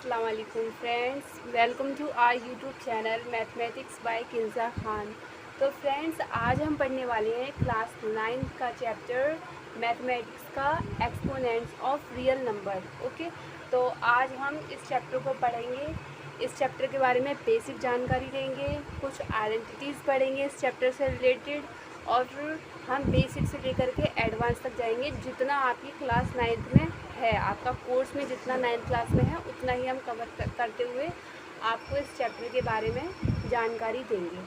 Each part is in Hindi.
अस्सलाम वालेकुम friends, welcome to our YouTube channel mathematics by Kinza Khan. तो फ्रेंड्स, आज हम पढ़ने वाले हैं क्लास 9 का चैप्टर मैथमेटिक्स का exponents of real number. Okay, तो आज हम इस चैप्टर को पढ़ेंगे। इस चैप्टर के बारे में बेसिक जानकारी लेंगे, कुछ आइडेंटिटीज़ पढ़ेंगे इस चैप्टर से रिलेटेड, और हम बेसिक से लेकर के एडवांस तक जाएंगे। जितना आपकी क्लास 9th में है, आपका कोर्स में जितना 9th क्लास में है उतना ही हम कवर करते हुए आपको इस चैप्टर के बारे में जानकारी देंगे।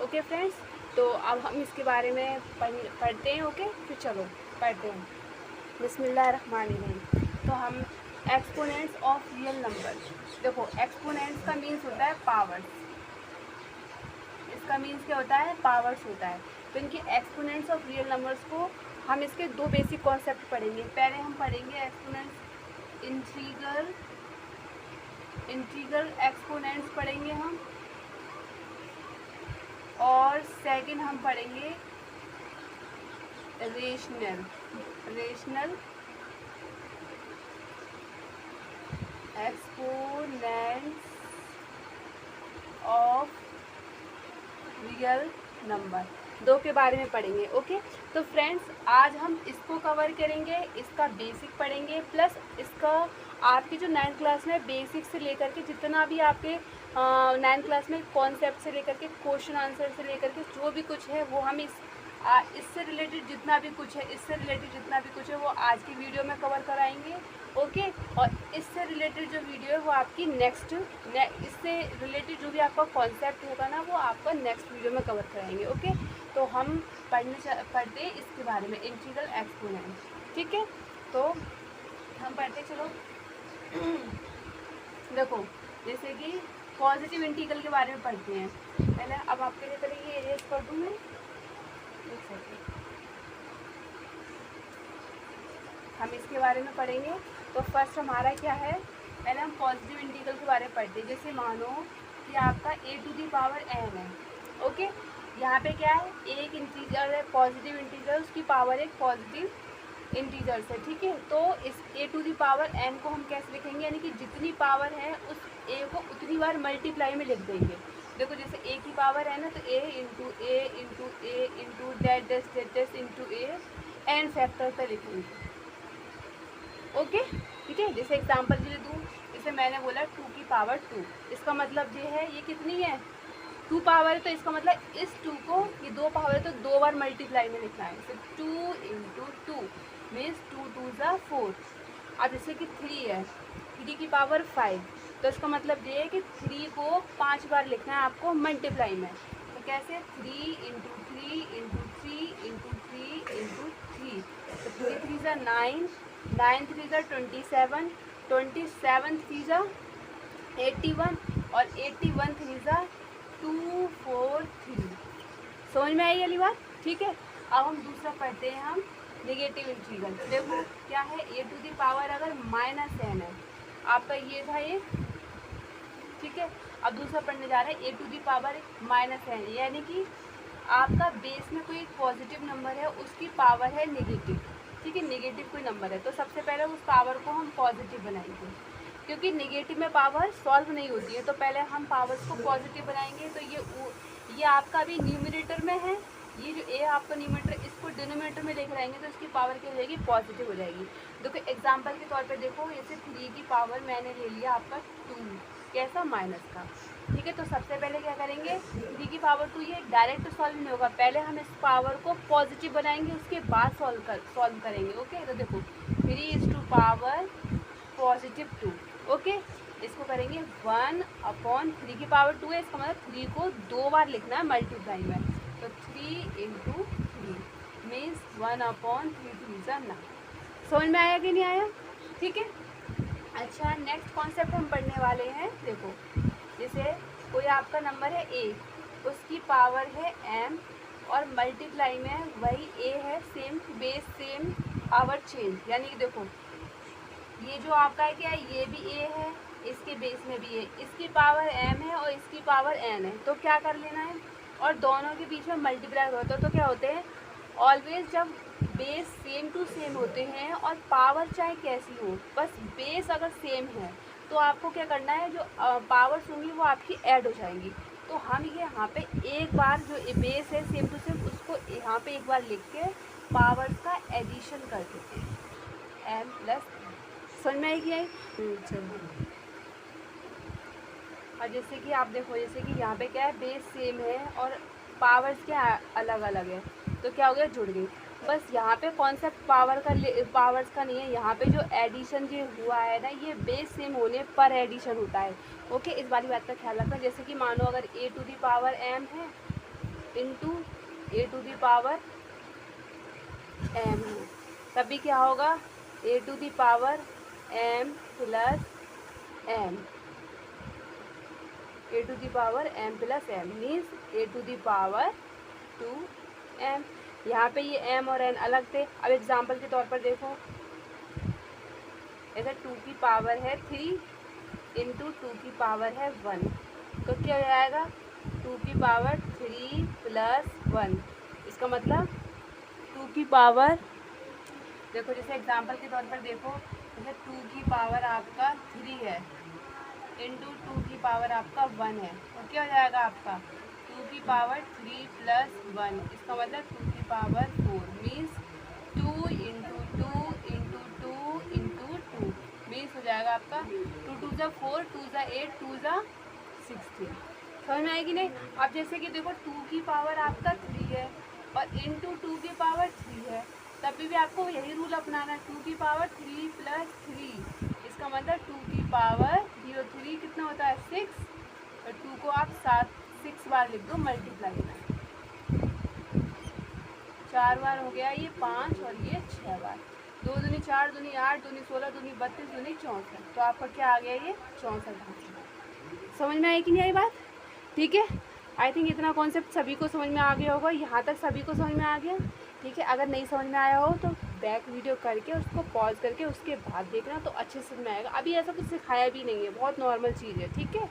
ओके फ्रेंड्स, तो अब हम इसके बारे में पढ़ते हैं। ओके, फिर चलो पढ़ते हैं। बिस्मिल्लाहिर्रहमानिर्रहीम। तो हम एक्सपोनेंट्स ऑफ रियल नंबर, देखो एक्सपोनेंट्स का मीन्स होता है पावर्स। इसका मीन्स क्या होता है? पावर्स होता है। तो इनके एक्सपोनेंट्स ऑफ रियल नंबर्स को हम इसके दो बेसिक कॉन्सेप्ट पढ़ेंगे। पहले हम पढ़ेंगे एक्सपोनेंट्स इंटीग्रल एक्सपोनेंट्स पढ़ेंगे हम, और सेकंड हम पढ़ेंगे rational exponents of real number, दो के बारे में पढ़ेंगे। ओके, तो फ्रेंड्स आज हम इसको कवर करेंगे, इसका बेसिक पढ़ेंगे, प्लस इसका आपकी जो 9th क्लास में बेसिक से लेकर के जितना भी आपके 9th क्लास में कॉन्सेप्ट से लेकर के क्वेश्चन आंसर से लेकर के जो भी कुछ है वो हम इससे रिलेटेड जितना भी कुछ है, इससे रिलेटेड जितना भी कुछ है वो आज की वीडियो में कवर कराएंगे। ओके, और इससे रिलेटेड जो वीडियो है वो आपकी इससे रिलेटेड जो भी आपका कॉन्सेप्ट होगा ना वो आपका नेक्स्ट वीडियो में कवर कराएंगे। ओके, तो हम पढ़ते हैं इसके बारे में, इंटीग्रल एक्सपोनेंट। ठीक है, तो हम पढ़ते चलो। देखो, जैसे कि पॉजिटिव इंटीग्रल के बारे में पढ़ते हैं। पहले अब आपके लिए पहले ये इरेज कर दूँ मैं, हम इसके बारे में पढ़ेंगे। तो फर्स्ट हमारा क्या है, पहले हम पॉजिटिव इंटीग्रल के बारे में पढ़ते हैं। जैसे मानो कि आपका a⁴n है। ओके, यहाँ पे क्या है, एक इंटीजर है पॉजिटिव इंटीजर, उसकी पावर एक पॉजिटिव इंटीजर से। ठीक है, तो इस a⁴n को हम कैसे लिखेंगे, यानी कि जितनी पावर है उस a को उतनी बार मल्टीप्लाई में लिख देंगे। देखो, जैसे a की पावर है ना, तो a into a into that into a n factor पर लिखेंगे। ओके, ठीक है। जैसे एग्जांपल के लिए दूँ, जैसे मैंने बोला 2 की पावर 2, इसका मतलब ये है, ये कितनी है, 2 पावर है, तो इसका मतलब इस 2 को, ये 2 पावर है तो 2 बार मल्टीप्लाई में लिखना है। तो 2 इंटू 2 मीन्स 2 2 ज़ा 4। अब जैसे कि 3 है, 3 की पावर 5, तो इसका मतलब ये है कि 3 को 5 बार लिखना है आपको मल्टीप्लाई में। तो कैसे, 3 इंटू 3 इंटू 3 इंटू 3 इंटू 3, तो 3 3 ज़ा 9, 9 3 ज़ा 27, 27 3 ज़ा 81, और 81 3 ज़ा 243। समझ में आई वाली बात? ठीक है, अब हम दूसरा पढ़ते हैं, हम नेगेटिव इंटीग्रल। देखो क्या है, a⁴ अगर -n है, आपका ये था ये। ठीक है, अब दूसरा पढ़ने जा रहे हैं a⁴ -n, यानी कि आपका बेस में कोई एक पॉजिटिव नंबर है, उसकी पावर है नेगेटिव। ठीक है, नेगेटिव कोई नंबर है तो सबसे पहले उस पावर को हम पॉजिटिव बनाएंगे, क्योंकि नेगेटिव में पावर सॉल्व नहीं होती है, तो पहले हम पावर्स को पॉजिटिव बनाएंगे। तो ये आपका अभी न्यूमरेटर में है, ये जो ए आपका न्यूमरेटर, इसको डिनोमिनेटर में लेकर आएंगे तो इसकी पावर क्या हो जाएगी, पॉजिटिव हो जाएगी। देखो एग्जांपल के तौर पे देखो, जैसे 3 की पावर मैंने ले लिया आपका 2, कैसा, माइनस का। ठीक है, तो सबसे पहले क्या करेंगे, 3 की पावर 2, ये डायरेक्ट सॉल्व नहीं होगा, पहले हम इस पावर को पॉजिटिव बनाएंगे, उसके बाद सॉल्व करेंगे। ओके, तो देखो 3 पॉजिटिव 2। ओके, इसको करेंगे 1/3 की पावर 2 है, इसका मतलब 3 को 2 बार लिखना है मल्टीप्लाई में। तो 3 इंटू 3 मीन्स 1/3 3 ज़ा 9। समझ में आया कि नहीं आया? ठीक है, अच्छा नेक्स्ट कॉन्सेप्ट हम पढ़ने वाले हैं। देखो, जैसे कोई आपका नंबर है a, उसकी पावर है m, और मल्टीप्लाई में वही a है, same base same power change, यानी कि देखो ये जो आपका है क्या है, ये भी a है, इसके बेस में भी है, इसकी पावर m है और इसकी पावर n है, तो क्या कर लेना है, और दोनों के बीच में मल्टीप्लाई होता है। तो क्या होते हैं, ऑलवेज जब बेस सेम टू सेम होते हैं और पावर चाहे कैसी हो, बस बेस अगर सेम है तो आपको क्या करना है, जो पावर्स होंगी वो आपकी ऐड हो जाएंगी। तो हम ये यहाँ पे एक बार जो बेस है सेम टू सेम उसको यहाँ पे एक बार लिख के पावर्स का एडिशन कर देते हैं, m प्लस, समझ में आएगी? आई? चलो। और जैसे कि आप देखो, जैसे कि यहाँ पे क्या है, बेस सेम है और पावर्स क्या अलग अलग है, तो क्या हो गया, जुड़ गई। बस यहाँ पे कॉन्सेप्ट पावर्स का नहीं है, यहाँ पे जो एडिशन जो हुआ है ना, ये बेस सेम होने पर एडिशन होता है। ओके, इस वाली बात का ख्याल रखना। जैसे कि मानो अगर a to the power m है into a to the power m है, तभी क्या होगा, a to the power m plus m, a to the power m plus m means a to the power 2m। यहाँ पे ये m और n अलग थे। अब एग्जाम्पल के तौर पर देखो, ऐसे 2 की पावर है 3 इंटू 2 की पावर है 1, तो क्या हो जाएगा, 2 की पावर 3 प्लस 1। इसका मतलब 2 की पावर, देखो जैसे एग्जाम्पल के तौर पर देखो, जैसे 2 की पावर आपका 3 है इंटू 2 की पावर आपका 1 है, तो क्या हो जाएगा आपका 2 की पावर 3 प्लस 1। इसका मतलब 2 की power 4 means 2 into 2 into 2 into 2 means हो जाएगा आपका 2 2 ज़ा 4, 2 ज़ा 8, 2 ज़ा 16। समझ में आएगी नहीं? अब जैसे कि देखो 2 की पावर आपका 3 है और इंटू 2 की पावर 3 है, तभी भी आपको यही रूल अपनाना है, 2 की पावर 3 प्लस 3। इसका मतलब 2 की पावर 03 कितना होता है, 6, और 2 को आप 6 बार लिख दो मल्टीप्लाई में, 4 बार हो गया ये 5 और ये 6 बार, 2 दूनी 4 दूनी 8 दूनी 16 दूनी 32 दूनी 64, तो आपका क्या आ गया, ये 64। समझ में आई कि नहीं आई बात? ठीक है, आई थिंक इतना कॉन्सेप्ट सभी को समझ में आ गया होगा, यहाँ तक सभी को समझ में आ गया। ठीक है, अगर नहीं समझ में आया हो तो बैक वीडियो करके उसको पॉज करके उसके बाद देखना, तो अच्छे से समझ में आएगा। अभी ऐसा कुछ सिखाया भी नहीं है, बहुत नॉर्मल चीज़ है। ठीक है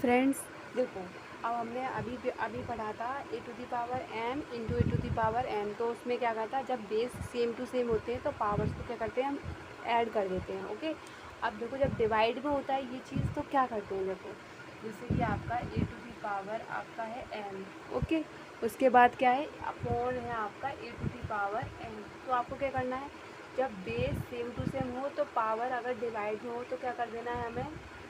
फ्रेंड्स, देखो अब हमने अभी पढ़ा था a to the power m into a to the power n, तो उसमें क्या कहता है, जब बेस सेम टू सेम होते हैं तो पावर्स को क्या करते हैं, हम ऐड कर देते हैं। ओके, अब देखो जब डिवाइड में होता है ये चीज़, तो क्या करते हैं, देखो जैसे कि आपका a टू दी पावर आपका है m, ओके, उसके बाद क्या है, अपॉन है आपका a to the power n। तो आपको क्या करना है, जब बेस सेम टू सेम हो तो पावर अगर डिवाइड में हो तो क्या कर देना है हमें,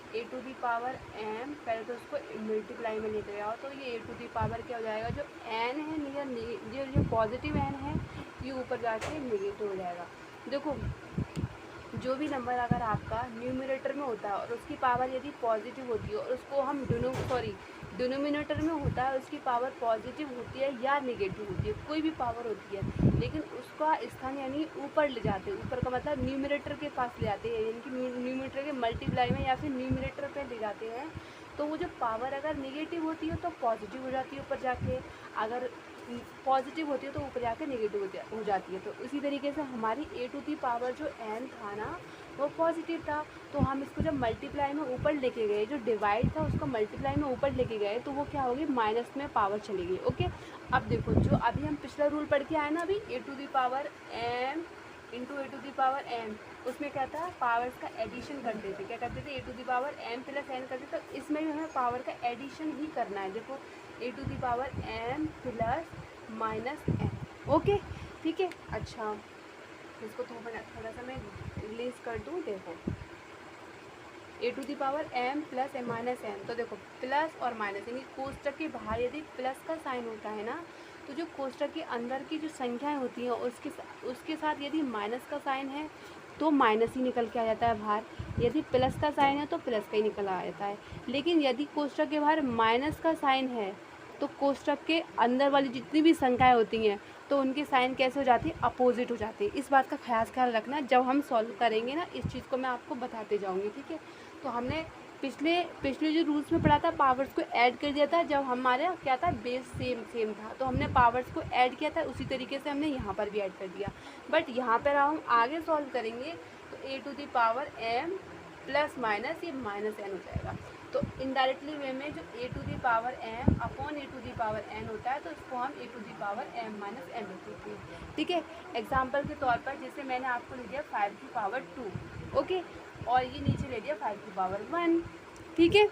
a to the power m, पहले तो उसको मल्टीप्लाई में लेके आओ, तो ये a टू दी पावर क्या हो जाएगा, जो n है नियर जो पॉजिटिव n है ये ऊपर जाके नेगेटिव हो जाएगा। देखो जो भी नंबर अगर आपका न्यूमरेटर में होता है और उसकी पावर यदि पॉजिटिव होती है और उसको हम डिनोमिनेटर में होता है, उसकी पावर पॉजिटिव होती है या नेगेटिव होती है, कोई भी पावर होती है, लेकिन उसका स्थान यानी ऊपर ले जाते हैं, ऊपर का मतलब न्यूमरेटर के पास ले जाते हैं, यानी कि न्यूमरेटर के मल्टीप्लाई में या फिर न्यूमरेटर पे ले जाते हैं, तो वो जो पावर अगर नेगेटिव होती है तो पॉजिटिव हो जाती है ऊपर जाके, अगर पॉजिटिव होती है तो ऊपर जाके नेगेटिव हो जाती है। तो इसी तरीके से हमारी a टू दी पावर जो n था ना वो पॉजिटिव था, तो हम इसको जब मल्टीप्लाई में ऊपर लेके गए, जो डिवाइड था उसको मल्टीप्लाई में ऊपर लेके गए, तो वो क्या होगी, माइनस में पावर चली गई। ओके, अब देखो जो अभी हम पिछला रूल पढ़ के आए ना, अभी a to the power m into a to the power n, उसमें क्या था, पावर्स का एडिशन करते थे, क्या करते थे, a to the power m plus n करते थे, तो इसमें भी हमें पावर का एडिशन ही करना है। देखो a to the power m plus minus n। Okay ठीक है, अच्छा इसको थोड़ा सा मैं रिलीज कर दूँ। देखो a to the power m plus m minus n, तो देखो प्लस और माइनस यानी कोष्टक के बाहर यदि प्लस का साइन होता है ना, तो जो कोष्टक के अंदर की जो संख्याएं होती हैं उसके साथ यदि माइनस का साइन है तो माइनस ही निकल के आ जाता है बाहर, यदि प्लस का साइन है तो प्लस का ही निकल आ जाता है। लेकिन यदि कोष्टक के बाहर माइनस का साइन है तो कोष्टक के अंदर वाली जितनी भी संख्याएं होती हैं तो उनके साइन कैसे हो जाती है, अपोजिट हो जाती है। इस बात का ख्याल रखना, जब हम सॉल्व करेंगे ना इस चीज़ को मैं आपको बताते जाऊँगी। ठीक है, तो हमने पिछले जो रूल्स में पढ़ा था पावर्स को ऐड कर दिया था, जब हमारे क्या था बेस सेम था तो हमने पावर्स को ऐड किया था, उसी तरीके से हमने यहाँ पर भी ऐड कर दिया। बट यहाँ पर हम आगे सॉल्व करेंगे तो a to the power m plus minus ये माइनस n हो जाएगा। तो इनडायरेक्टली वे में जो a to the power m upon a to the power n होता है तो इसको हम a to the power m minus n लिख देते हैं। ठीक है, एग्जाम्पल के तौर पर जैसे मैंने आपको लिख दिया 5 की पावर 2। ओके, और ये नीचे ले लिया 5 की पावर 1, ठीक है।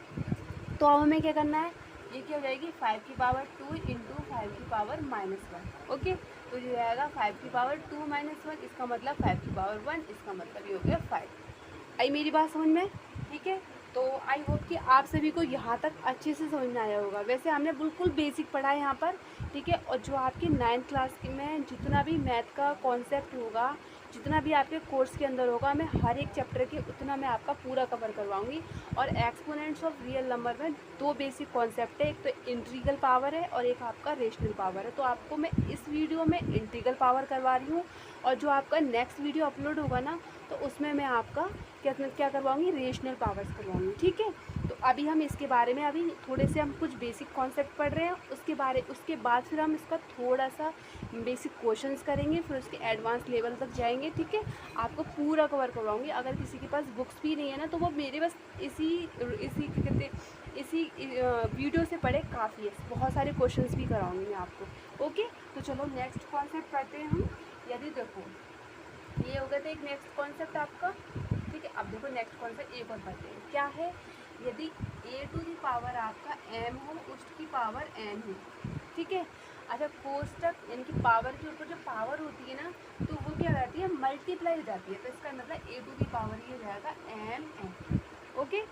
तो अब हमें क्या करना है, ये क्या हो जाएगी 5 की पावर 2 इंटू 5 की पावर -1, ओके। तो ये आएगा 5 की पावर 2 -1, इसका मतलब 5 की पावर 1, इसका मतलब ये हो गया 5। आई मेरी बात समझ में, ठीक है। तो आई होप कि आप सभी को यहाँ तक अच्छे से समझ में आया होगा। वैसे हमने बिल्कुल बेसिक पढ़ा है यहाँ पर, ठीक है। और जो आपकी 9th क्लास में जितना भी मैथ का कॉन्सेप्ट होगा, जितना भी आपके कोर्स के अंदर होगा, मैं हर एक चैप्टर के उतना मैं आपका पूरा कवर करवाऊंगी। और एक्सपोनेंट्स ऑफ रियल नंबर में 2 बेसिक कॉन्सेप्ट है, एक तो इंटीग्रल पावर है और एक आपका रेशनल पावर है। तो आपको मैं इस वीडियो में इंटीग्रल पावर करवा रही हूँ, और जो आपका नेक्स्ट वीडियो अपलोड होगा ना, तो उसमें मैं आपका क्या करवाऊँगी, रेशनल पावर्स करवाऊँगी, ठीक है। तो अभी हम इसके बारे में अभी थोड़े से हम कुछ बेसिक कॉन्सेप्ट पढ़ रहे हैं, उसके बाद फिर हम इसका थोड़ा सा बेसिक क्वेश्चंस करेंगे, फिर उसके एडवांस लेवल तक जाएंगे, ठीक है। आपको पूरा कवर करवाऊंगी। अगर किसी के पास बुक्स भी नहीं है ना, तो वो मेरे बस इसी वीडियो से पढ़े काफ़ी है। बहुत सारे क्वेश्चंस भी कराऊंगी मैं आपको, ओके। तो चलो नेक्स्ट कॉन्सेप्ट पढ़ते हैं हम। यदि देखो ये हो गया था एक नेक्स्ट कॉन्सेप्ट आपका, ठीक है। अब देखो नेक्स्ट कॉन्सेप्ट एक और पढ़ते हैं, क्या है, यदि a टू दी पावर आपका m हो, उसकी पावर n हो, ठीक है। अच्छा, कोष्टक यानी कि पावर के ऊपर जो पावर होती है ना, तो वो क्या रहती है, मल्टीप्लाई हो जाती है। तो इसका मतलब a टू दी पावर ये रहेगा m, ओके।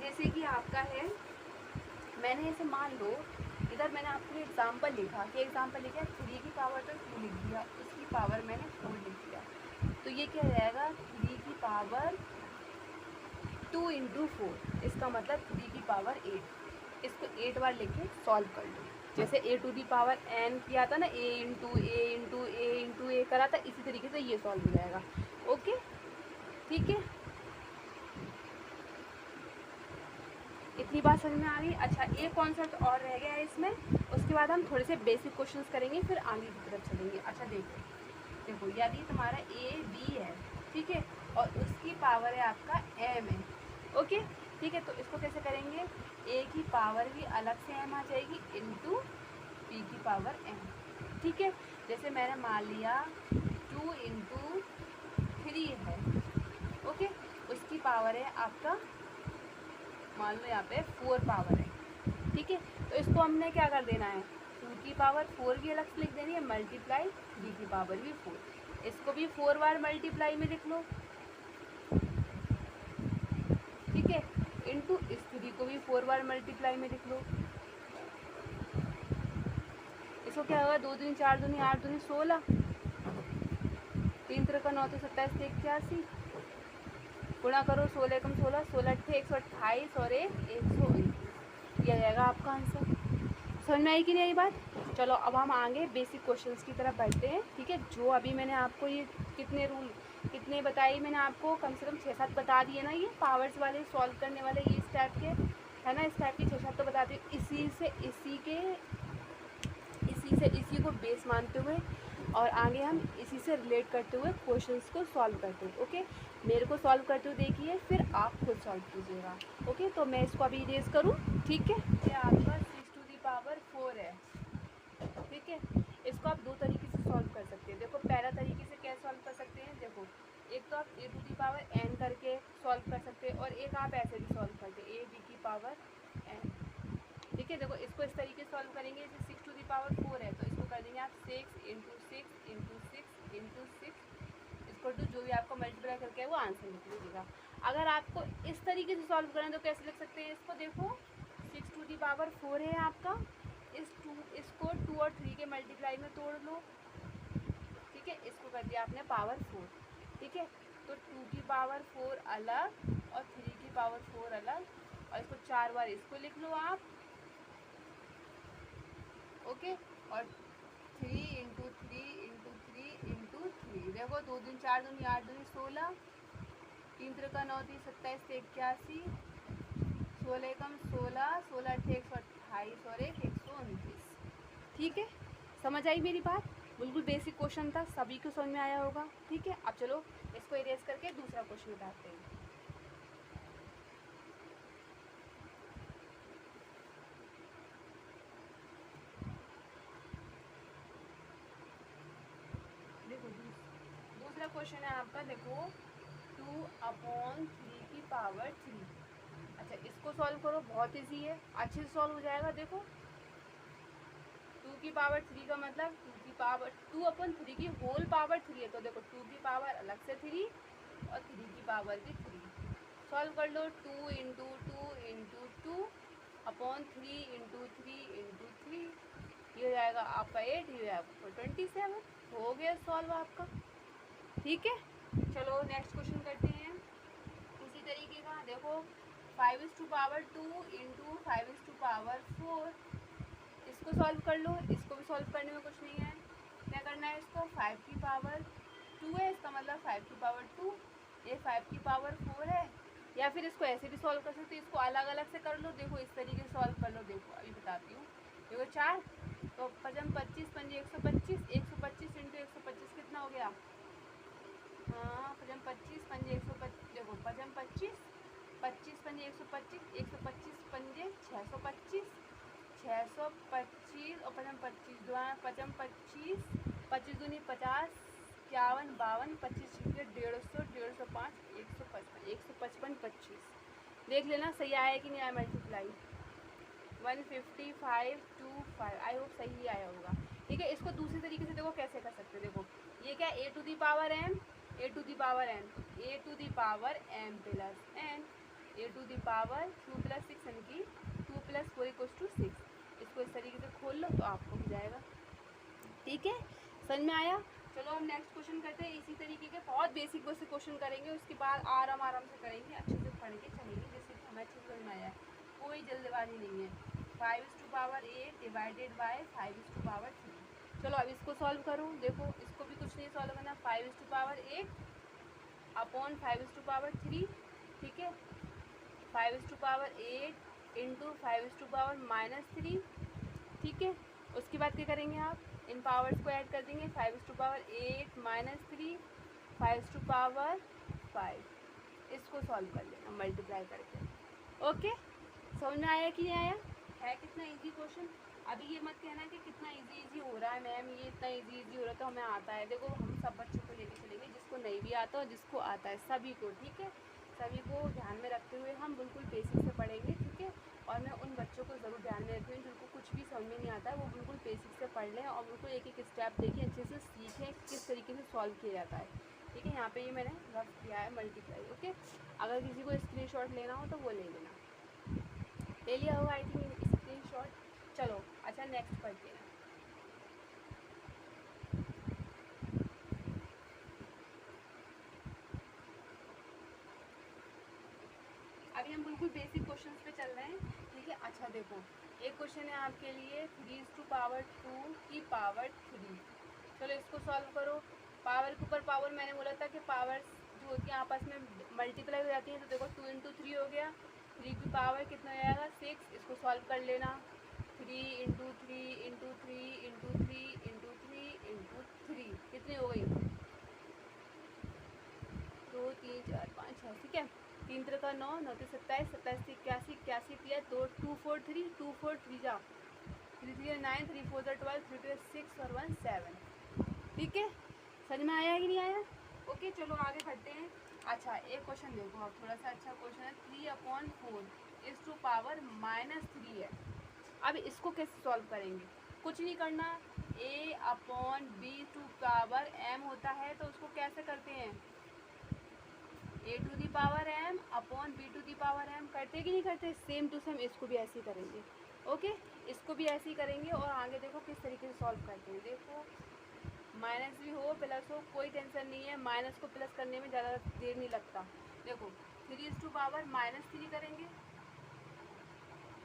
जैसे कि आपका है, मैंने इसे मान लो, इधर मैंने आपको एग्जाम्पल लिखा, कि एग्जाम्पल लिखा 3 की पावर तो 2 लिख दिया, उसकी पावर मैंने 4 लिख दिया। तो ये क्या रहेगा, 3 की पावर 2 इंटू 4, इसका मतलब 3 की पावर 8। इसको 8 बार लेके सॉल्व कर लो। जैसे a to the power n किया था ना, a into A into A into A करा था, इसी तरीके से ये सॉल्व हो जाएगा, ओके, ठीक है। इतनी बात समझ में आ गई। अच्छा, एक कॉन्सेप्ट और रह गया है इसमें, उसके बाद हम थोड़े से बेसिक क्वेश्चंस करेंगे, फिर आगे की तरफ चलेंगे। अच्छा देखो यदि तुम्हारा ए बी है, ठीक है, और उसकी पावर है आपका m है, ओके, ठीक है। तो इसको कैसे करेंगे, a की पावर भी अलग से m आ जाएगी इंटू p की पावर m, ठीक है। जैसे मैंने मान लिया 2 इंटू 3 है, ओके, उसकी पावर है आपका, मान लो यहाँ पे 4 पावर है, ठीक है। तो इसको हमने क्या कर देना है, 2 की पावर 4 भी अलग से लिख देनी है, मल्टीप्लाई d की पावर भी 4, इसको भी 4 बार मल्टीप्लाई में लिख लो, ठीक है, इंटू इस 3 को भी 4 बार मल्टीप्लाई में लिख लो। इसको क्या होगा, 2 दूनी 4 दूनी 8 दूनी 16, 3 3 9 27 81, गुणा करो 16 कम 16, 16 128 और 129, यह रहेगा आपका आंसर। समझ में आई कि नहीं आई बात। चलो अब हम आगे बेसिक क्वेश्चंस की तरफ बढ़ते हैं, ठीक है। जो अभी मैंने आपको ये कितने बताए, मैंने आपको कम से कम 6-7 बता दिए ना, ये पावर्स वाले सॉल्व करने वाले, ये इस टाइप के है ना, इस टाइप के 6-7 तो बताती हूँ। इसी को बेस मानते हुए और आगे हम इसी से रिलेट करते हुए क्वेश्चंस को सॉल्व करते हैं, ओके। मेरे को सॉल्व करते हुए देखिए, फिर आप खुद सॉल्व कीजिएगा, ओके। तो मैं इसको अभी इरेज करूँ, ठीक है। ये आपका 6 टू दी पावर 4 है, ठीक है। इसको आप 2 तरीके से सॉल्व कर सकते हैं। देखो पहला तरीके से क्या सॉल्व कर सकते हैं, देखो एक तो आप a to the power n करके सॉल्व कर सकते हैं, और एक आप ऐसे भी सॉल्व करते हैं, a b की पावर n, ठीक है। देखो इसको इस तरीके से सॉल्व करेंगे, जैसे 6 टू दी पावर 4 है, तो इसको कर देंगे आप 6 इंटू 6 इंटू 6 इंटू 6 इसको टू जो भी आपको मल्टीप्लाई करके है वो आंसर लिख लीजिएगा। अगर आपको इस तरीके से सॉल्व करें तो कैसे लिख सकते हैं इसको, देखो 6 टू दी पावर 4 है आपका, इसको 2 और 3 के मल्टीप्लाई में तोड़ लो, ठीक है। इसको कर दिया आपने पावर 4, ठीक है। तो 2 की पावर 4 अलग और 3 की पावर 4 अलग, और इसको 4 बार इसको लिख लो आप, ओके। और 3 इंटू 3 इंटू 3 इंटू 3, देखो 2 दूनी 4 दूनी 8 दूनी 16, 3 3 9 3 27 81, 16 कम 16, 16 128 और 129, ठीक है। समझ आई मेरी बात। बिल्कुल बेसिक क्वेश्चन था, सभी को समझ में आया होगा, ठीक है। अब चलो इसको इरेज करके दूसरा क्वेश्चन उठाते हैं। देखो दूसरा क्वेश्चन है आपका, देखो 2/3 की पावर 3। अच्छा इसको सॉल्व करो, बहुत ईजी है, अच्छे से सॉल्व हो जाएगा। देखो 2 की पावर 3 का मतलब 2 की पावर 2/3 की होल पावर 3 है, तो देखो 2 की पावर अलग से 3 और 3 की पावर भी 3। सॉल्व कर लो, 2 इंटू 2/3 इंटू 3 ये हो जाएगा आपका 8, ये हो जाएगा 27। हो गया सॉल्व आपका। ठीक है, चलो नेक्स्ट क्वेश्चन करते हैं उसी तरीके का। देखो 5/2 इंटू 5/4, इसको सॉल्व कर लो। इसको भी सॉल्व करने में कुछ नहीं है, क्या करना है, इसको 5 की पावर 2 है, इसका मतलब 5 की पावर 2, ये 5 की पावर 4 है। या फिर इसको ऐसे भी सॉल्व कर सकते हो, इसको अलग अलग से कर लो। देखो इस तरीके से सॉल्व कर लो, देखो अभी बताती हूँ। देखो 4 तो 5 25 पंजे 125, 125 इंटू 125 कितना हो गया, हाँ 5 25 पंजे 125, देखो 5 25 25 पंजे 125, 125 पंजे 625, 625 और 5 25 25 दूनी 50, 51 52 25 150 150 105 155 25। देख लेना सही आया कि नहीं आया मल्टीप्लाई। 15525, आई होप सही ही आया होगा। ठीक है, इसको दूसरी तरीके से देखो कैसे कर सकते हैं। देखो ये क्या है, a to the power m, a to the power n, a to the power m plus n, a to the power 2 + 6 यानी कि 2 + 4 = 6। इसको इस तरीके से खोल लो तो आपको हो जाएगा। ठीक है, समझ में आया। चलो हम नेक्स्ट क्वेश्चन करते हैं। इसी तरीके के बहुत बेसिक से क्वेश्चन करेंगे, उसके बाद आराम से करेंगे, अच्छे से पढ़ के चलेंगे, जिससे कि हमें अच्छे से समझ में आया। कोई जल्दबाजी नहीं है। 5/8 डिवाइडेड बाय 5/3। चलो अब इसको सॉल्व करो। देखो इसको भी कुछ नहीं सॉल्व करना, 5/8 अपॉन 5/3। ठीक है, 5/8 इंटू 5/-3। ठीक है, उसके बाद क्या करेंगे आप, इन पावर्स को ऐड कर देंगे, 5/8 - 3 5/5। इसको सॉल्व कर लेना मल्टीप्लाई करके। ओके, समझ में आया कि नहीं आया, है कितना इजी क्वेश्चन। अभी ये मत कहना कि कितना इजी हो रहा है मैम, ये इतना इजी हो रहा है तो हमें आता है। देखो हम सब बच्चों को लेके चलेंगे, जिसको नहीं भी आता और जिसको आता है सभी को। ठीक है, सभी को ध्यान में रखते हुए हम बिल्कुल बेसिक से पढ़ेंगे। ठीक है, और मैं उन बच्चों को ज़रूर ध्यान में रखती हूँ जिनको कुछ भी समझ में नहीं आता है, वो बिल्कुल बेसिक से पढ़ लें और बिल्कुल एक एक स्टेप देखें, अच्छे से सीखें किस तरीके से सॉल्व किया जाता है। ठीक है, यहाँ पे ये मैंने रफ किया है मल्टीप्लाई। ओके, अगर किसी को स्क्रीनशॉट लेना हो तो वो ले लेना, ले लिया होगा आई थिंक स्क्रीनशॉट। चलो अच्छा नेक्स्ट पढ़ते हैं। अभी हम बिल्कुल बेसिक क्वेश्चंस पे चल रहे हैं। ठीक है, अच्छा देखो एक क्वेश्चन है आपके लिए 3/2 की पावर 3। चलो इसको सॉल्व करो। पावर के ऊपर पावर, मैंने बोला था कि पावर्स जो होती हैं आपस में मल्टीप्लाई हो जाती हैं, तो देखो 2 × 3 हो गया, 3 की पावर कितना हो जाएगा 6। इसको सॉल्व कर लेना, 3 × 3 × 3 × 3 × 3 × 3 कितनी हो गई, 2 3 4 5 6। ठीक है, 3 × 9 9 × 27 27 × 81 81 किया 2 2 4 3 2 4 3 जा 3 3 9 3 4 12 3 2 6 और 1 7। ठीक है, समझ में आया कि नहीं आया। ओके, चलो आगे बढ़ते हैं। अच्छा एक क्वेश्चन देखो, अब थोड़ा सा अच्छा क्वेश्चन है, 3/4 -3 है। अब इसको कैसे सॉल्व करेंगे, कुछ नहीं करना, a/b² होता है तो उसको कैसे करते हैं, a/m/b² करते कि नहीं करते, सेम टू सेम इसको भी ऐसे ही करेंगे। ओके, इसको भी ऐसे ही करेंगे और आगे देखो किस तरीके से सॉल्व करते हैं। देखो माइनस भी हो प्लस हो कोई टेंशन नहीं है, माइनस को प्लस करने में ज़्यादा देर नहीं लगता। देखो 3/-3 करेंगे,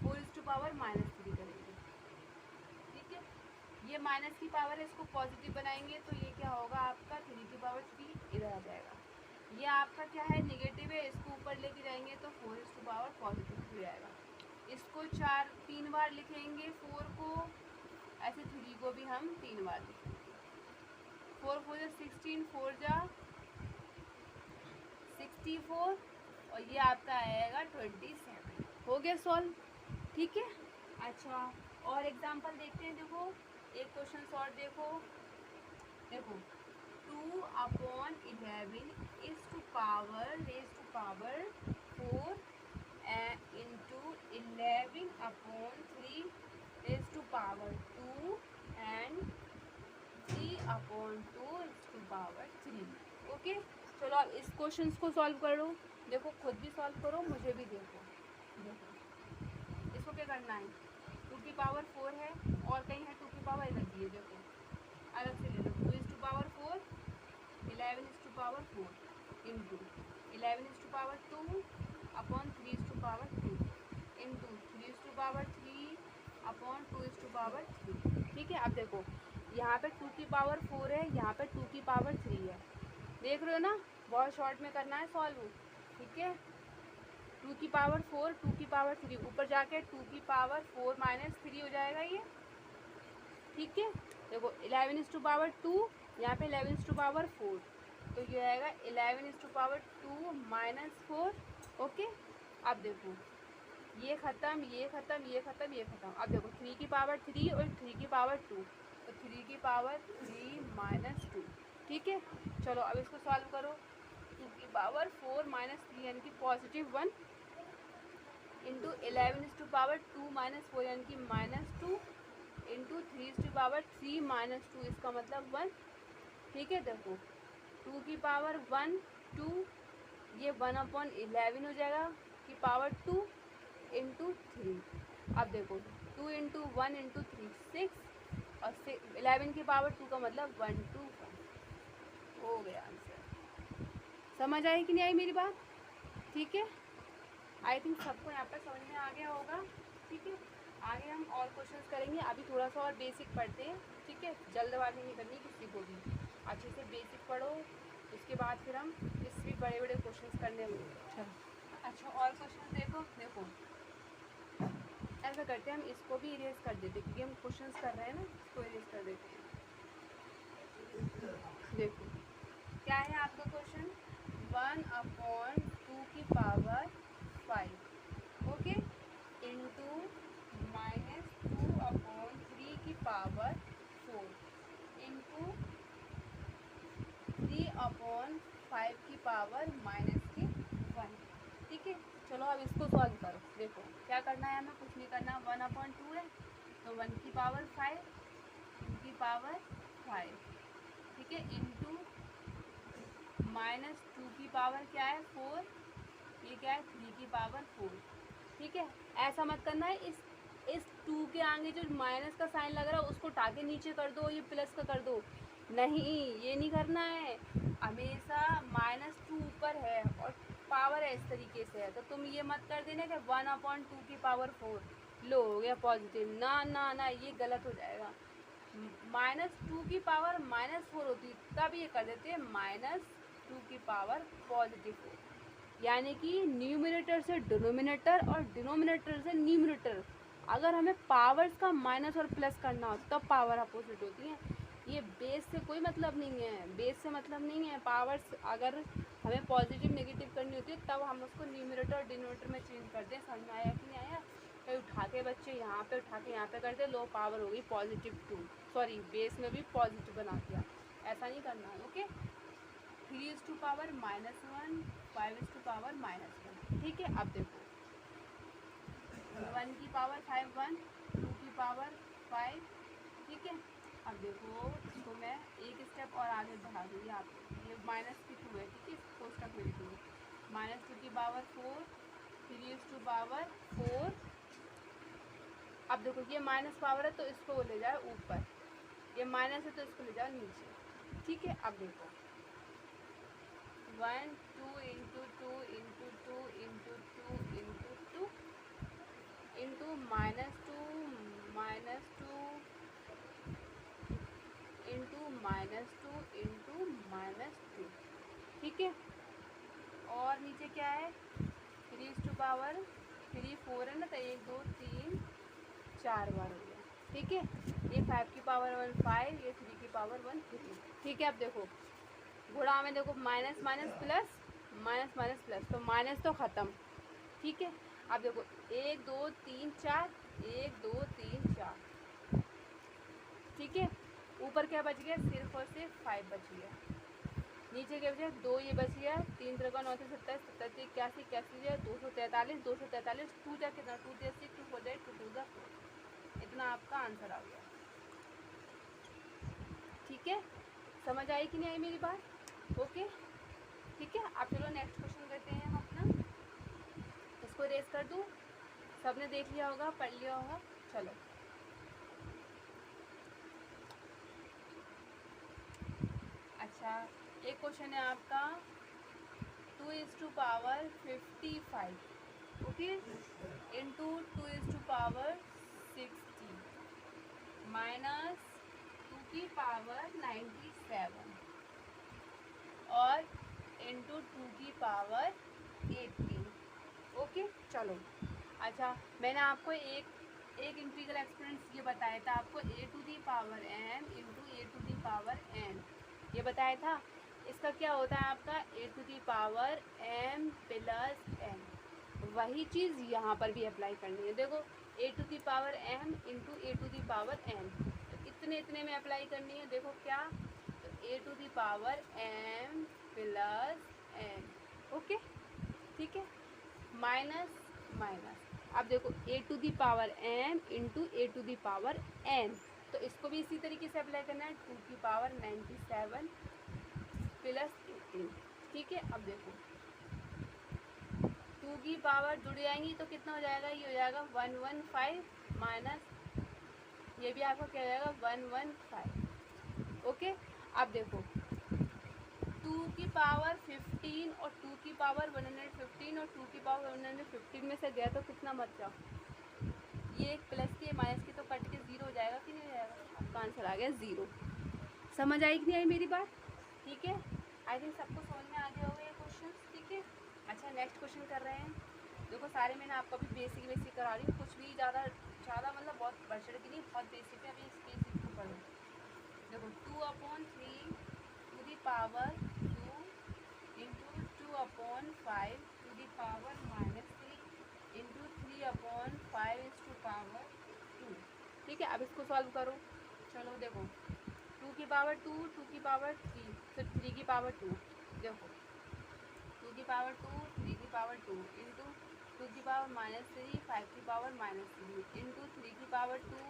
4/-3 करेंगे। ठीक है, ये माइनस की पावर है, इसको पॉजिटिव बनाएंगे तो ये क्या होगा आपका 3/3 इधर आ जाएगा। ये आपका क्या है नेगेटिव है, इसको ऊपर लेके जाएंगे तो 4 पॉजिटिव हो जाएगा। इसको 3 बार लिखेंगे 4 को, ऐसे 3 को भी हम 3 बार लिखेंगे। 4 4 जा 16, 4 जा 64 और ये आपका आएगा 27। हो गया सॉल्व। ठीक है, अच्छा और एग्जांपल देखते हैं। देखो एक क्वेश्चन और देखो, देखो 2/11 raise to power power 2 and 3/2 is to power 3। Okay, चलो अब इस क्वेश्चन को सॉल्व करो। देखो खुद भी सॉल्व करो, मुझे भी देखो। इसको क्या करना है, 2 की पावर 4 है और कहीं है 2 की पावर अलग ही है। देखो अलग से ले लो, 2 is to power 4, 11 is to power 4 into 11 is to power 2 upon 3 is to power 2 into 3 is to power 3 upon 2 is to power 3। ठीक है, अब देखो यहाँ पे 2 की पावर 4 है, यहाँ पे 2 की पावर 3 है। देख रहे हो ना, बहुत शॉर्ट में करना है सॉल्व। ठीक है, 2 की पावर 4, 2 की पावर 3, ऊपर जाके 2 की पावर 4 माइनस 3 हो जाएगा ये। ठीक है, देखो 11 इज टू पावर 2, यहाँ पे 11 इज टू पावर 4, तो ये आएगा 11 is to power 2 minus 4। Okay, अब देखो ये ख़त्म, ये ख़त्म, ये ख़त्म, ये ख़त्म। अब देखो 3 की पावर 3 और 3 की पावर 2, तो 3 की पावर 3 माइनस 2। ठीक है, चलो अब इसको सॉल्व करो। 2 की पावर 4 माइनस 3 यानी कि positive 1 into 11 is to power 2 minus 4 यानी कि minus 2 into 3 is to power 3 minus 2, इसका मतलब 1। ठीक है, देखो 2 की पावर 1 2, ये 1/11 हो जाएगा की पावर 2 इंटू 3। अब देखो 2 इंटू 1 इंटू 3 6 और 11 की पावर 2 का मतलब 1 2 1 हो गया आंसर। समझ आई कि नहीं आई मेरी बात? ठीक है, आई थिंक सबको यहाँ पर समझ में आ गया होगा। ठीक है, आगे हम और क्वेश्चंस करेंगे, अभी थोड़ा सा और बेसिक पढ़ते हैं। ठीक है, जल्दबाजी नहीं करनी किसी को भी, अच्छे से बेसिक पढ़ो, उसके बाद फिर हम इससे भी बड़े बड़े क्वेश्चंस करने होंगे। अच्छा और क्वेश्चन देखो, ऐसा करते हैं हम इसको भी इरेज कर देते क्योंकि हम क्वेश्चंस कर रहे हैं ना, इसको इरेज कर देते हैं। देखो क्या है आपका क्वेश्चन, 1/2 की पावर 5 ओके इंटू -2/3 की पावर 4 इंटू 3/5 की पावर -1। ठीक है, चलो अब इसको सॉल्व करो। देखो क्या करना है, हमें कुछ नहीं करना, 1/2 है तो 1 की पावर 5, 2 की पावर 5, ठीक है, इंटू -2 की पावर क्या है 4, ये क्या है 3 की पावर 4। ठीक है, ऐसा मत करना है, इस 2 के आगे जो माइनस का साइन लग रहा है उसको उठा के नीचे कर दो, ये प्लस का कर दो, नहीं ये नहीं करना है। हमेशा -2 ऊपर है और पावर है इस तरीके से है, तो तुम ये मत कर देना कि 1/2 की पावर 4 लो हो गया पॉजिटिव, ना ना ना ये गलत हो जाएगा। -2 की पावर -4 होती तब ये कर देते हैं -2 की पावर +4, यानी कि न्यूमिनेटर से डिनोमिनेटर और डिनोमिनेटर से न्यूमिनेटर, अगर हमें पावर्स का माइनस और प्लस करना हो तब पावर अपोजिट होती है। ये बेस से कोई मतलब नहीं है, बेस से मतलब नहीं है। पावर्स अगर हमें पॉजिटिव नेगेटिव करनी होती है तब हम उसको न्यूमिनेटर और डिनोमिनेटर में चेंज कर दें। समझ में आया कि नहीं आया? कहीं उठा के बच्चे यहाँ पे उठा के यहाँ पे कर दे, लो पावर हो गई +2, सॉरी बेस में भी पॉजिटिव बना दिया, ऐसा नहीं करना है। Okay, 3 is to power -1, 5 is to power -1। ठीक है, अब देखो 1 की पावर 5 1, 2 की पावर 5। ठीक है, अब देखो इसको मैं एक स्टेप और आगे बढ़ा दूँगी आपको, ये -2 है, ठीक है, कोष्टक में लिखूँगी -2 की पावर 4, 3 इज टू पावर 4। अब देखो ये माइनस पावर है तो इसको ले जाओ ऊपर, ये माइनस है तो इसको ले जाओ नीचे। ठीक है, अब देखो 1 2 into 2 into 2 into 2 into 2 into -2 into -2 into -2। ठीक है, और नीचे क्या है 3 इज टू पावर 3 4 है ना, तो 1 2 3 4 बार हो गया। ठीक है, ये 5 की पावर 1 5, ये 3 की पावर 1 3। ठीक है, अब देखो गुणा में देखो minus minus plus, minus minus plus, तो माइनस तो ख़त्म। ठीक है, अब देखो 1 2 3 4, 1 2 3 4। ठीक है, ऊपर क्या बच गया, सिर्फ और सिर्फ 5 बच गया, नीचे क्या बचा 2, ये बच गया 3 3 9 27 27 81 81 243 243, 2 जा कितना 2 6 2 4 2 2 4। इतना आपका आंसर आ गया। ठीक है, समझ आई कि नहीं आई मेरी बात? ओके, ठीक है। अब चलो नेक्स्ट क्वेश्चन करते हैं हम अपना। इसको रेस कर दूँ, सबने देख लिया होगा, पढ़ लिया होगा। चलो, अच्छा, एक क्वेश्चन है आपका 2 × 55, ओके, इंटू 2 × 60 माइनस 2 की पावर 97 और इंटू 2 की पावर 18। ओके, चलो। अच्छा, मैंने आपको एक इंटीग्रल एक्सपोनेंट्स ये बताया था आपको, a⁴ m इंटू a⁴n ये बताया था। इसका क्या होता है आपका a⁴m प्लस n। वही चीज़ यहाँ पर भी अप्लाई करनी है। देखो a⁴m इंटू a⁴n, तो इतने में अप्लाई करनी है। देखो क्या, तो a⁴m प्लस n, ओके, ठीक है, माइनस माइनस। अब देखो a⁴m इंटू a⁴n, तो इसको भी इसी तरीके से अप्लाई करना है, 2 की पावर 97 प्लस 18। ठीक है, अब देखो 2 की पावर जुड़ जाएंगी तो कितना हो जाएगा, ये हो जाएगा 115 माइनस ये भी आपका क्या हो जाएगा 115। ओके, अब देखो 2 की पावर 15 और 2 की पावर 115 और 2 की पावर 115 में से गया तो कितना बचा, ये एक प्लस की माइनस की तो कट के 0 हो जाएगा कि नहीं हो जाएगा, आपका आंसर आ गया 0। समझ आई कि नहीं आई मेरी बात? ठीक है, आई थिंक सबको समझ में आ गया होगा ये क्वेश्चन। ठीक है, अच्छा नेक्स्ट क्वेश्चन कर रहे हैं। देखो सारे मैंने आपको अभी बेसिक करा रही हूँ, कुछ भी ज़्यादा मतलब बहुत बढ़ चढ़ की नहीं, बहुत बेसिक है। अभी इस बेसिक को पढ़ो। देखो 2/3 to the power 2 into 2/5 to the power -3 into 3/5 is to power 2। ठीक है, अब इसको सॉल्व करो। चलो देखो 2 की पावर 2, 2 की पावर 3, फिर 3 की पावर 2। देखो 2 की पावर 2, 3 की पावर 2 इंटू 2 की पावर -3, 5 की पावर -3 इंटू 3 की पावर 2,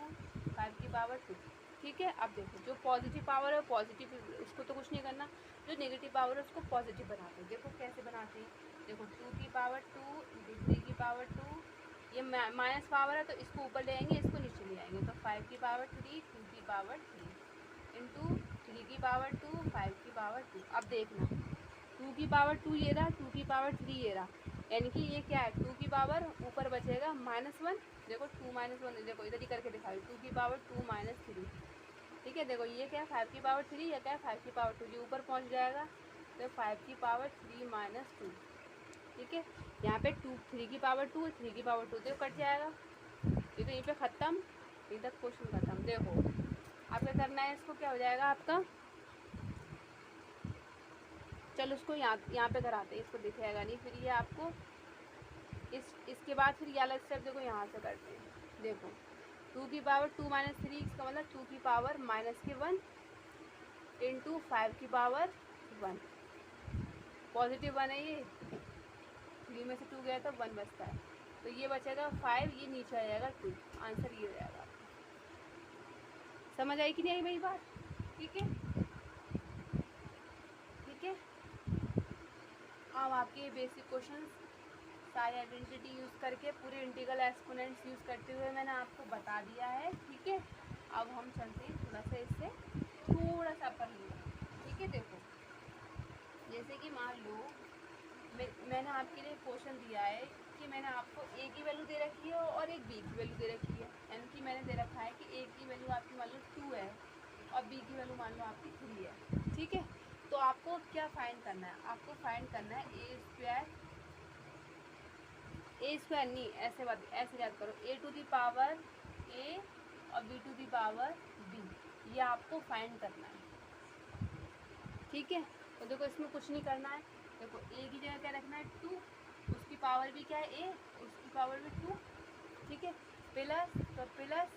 5 की पावर 2। ठीक है, अब देखो जो पॉजिटिव पावर है पॉजिटिव, उसको तो कुछ नहीं करना, जो नेगेटिव पावर है उसको पॉजिटिव बनाते हैं। देखो कैसे बनाते हैं, देखो 2 की पावर 2 इंटू 3 की पावर 2, ये माइनस पावर है तो इसको ऊपर ले आएंगे, इसको नीचे ले आएंगे, तो 5 की पावर 3, 2 की पावर 3 इंटू 3 की पावर 2, 5 की पावर 2। अब देखना 2 की पावर 2 ये रहा, 2 की पावर 3 ये रहा, यानी कि ये क्या है, 2 की पावर ऊपर बचेगा -1। देखो 2 -1, देखो इधर ही करके दिखाई, 2 की पावर 2 -3। ठीक है, देखो ये क्या है 5 की पावर 3, या क्या है 5 की पावर 2, ये ऊपर पहुंच जाएगा तो 5 की पावर 3 - 2। ठीक है, यहाँ पे 3 की पावर 2, 3 की पावर 2 तो कट जाएगा, ये तो यहीं पे ख़त्म, यहीं तक क्वेश्चन ख़त्म। देखो अब क्या करना है, इसको क्या हो जाएगा आपका, चलो उसको यहाँ पे कराते हैं, इसको दिखेगा नहीं फिर ये आपको, इसके बाद फिर ये वाला स्टेप देखो यहाँ से करते हैं। देखो 2 की पावर 2 -3, इसका मतलब 2 की पावर -1 इंटू 5 की पावर 1, पॉजिटिव 1 है, ये 3 में से 2 गया तो 1 बचता है, तो ये बचेगा 5, ये नीचे आ जाएगा 2, आंसर ये हो जाएगा। समझ आई कि नहीं आई मेरी बात? ठीक है, ठीक है। अब आपके बेसिक क्वेश्चंस सारे आइडेंटिटी यूज़ करके पूरे इंटीग्रल एक्सपोनेंट्स यूज़ करते हुए मैंने आपको बता दिया है। ठीक है, अब हम चलते हैं थोड़ा सा इससे थोड़ा सा पढ़ लिया। ठीक है, देखो जैसे कि मान लो मैंने आपके लिए क्वेश्चन दिया है कि मैंने आपको ए की वैल्यू दे रखी है और एक बी की वैल्यू दे रखी है, यानी कि मैंने दे रखा है कि ए की वैल्यू आपकी मान लो 2 है और बी की वैल्यू मान लो आपकी 3 है। ठीक है, तो आपको क्या फाइंड करना है, आपको फाइंड करना है ए स्क्वायर नहीं, ऐसे याद करो, a to the power a और b to the power b, ये आपको फाइंड करना है। ठीक है, तो देखो इसमें कुछ नहीं करना है, देखो a की जगह क्या रखना है 2, उसकी पावर भी क्या है a, उसकी पावर भी 2। ठीक है, प्लस तो प्लस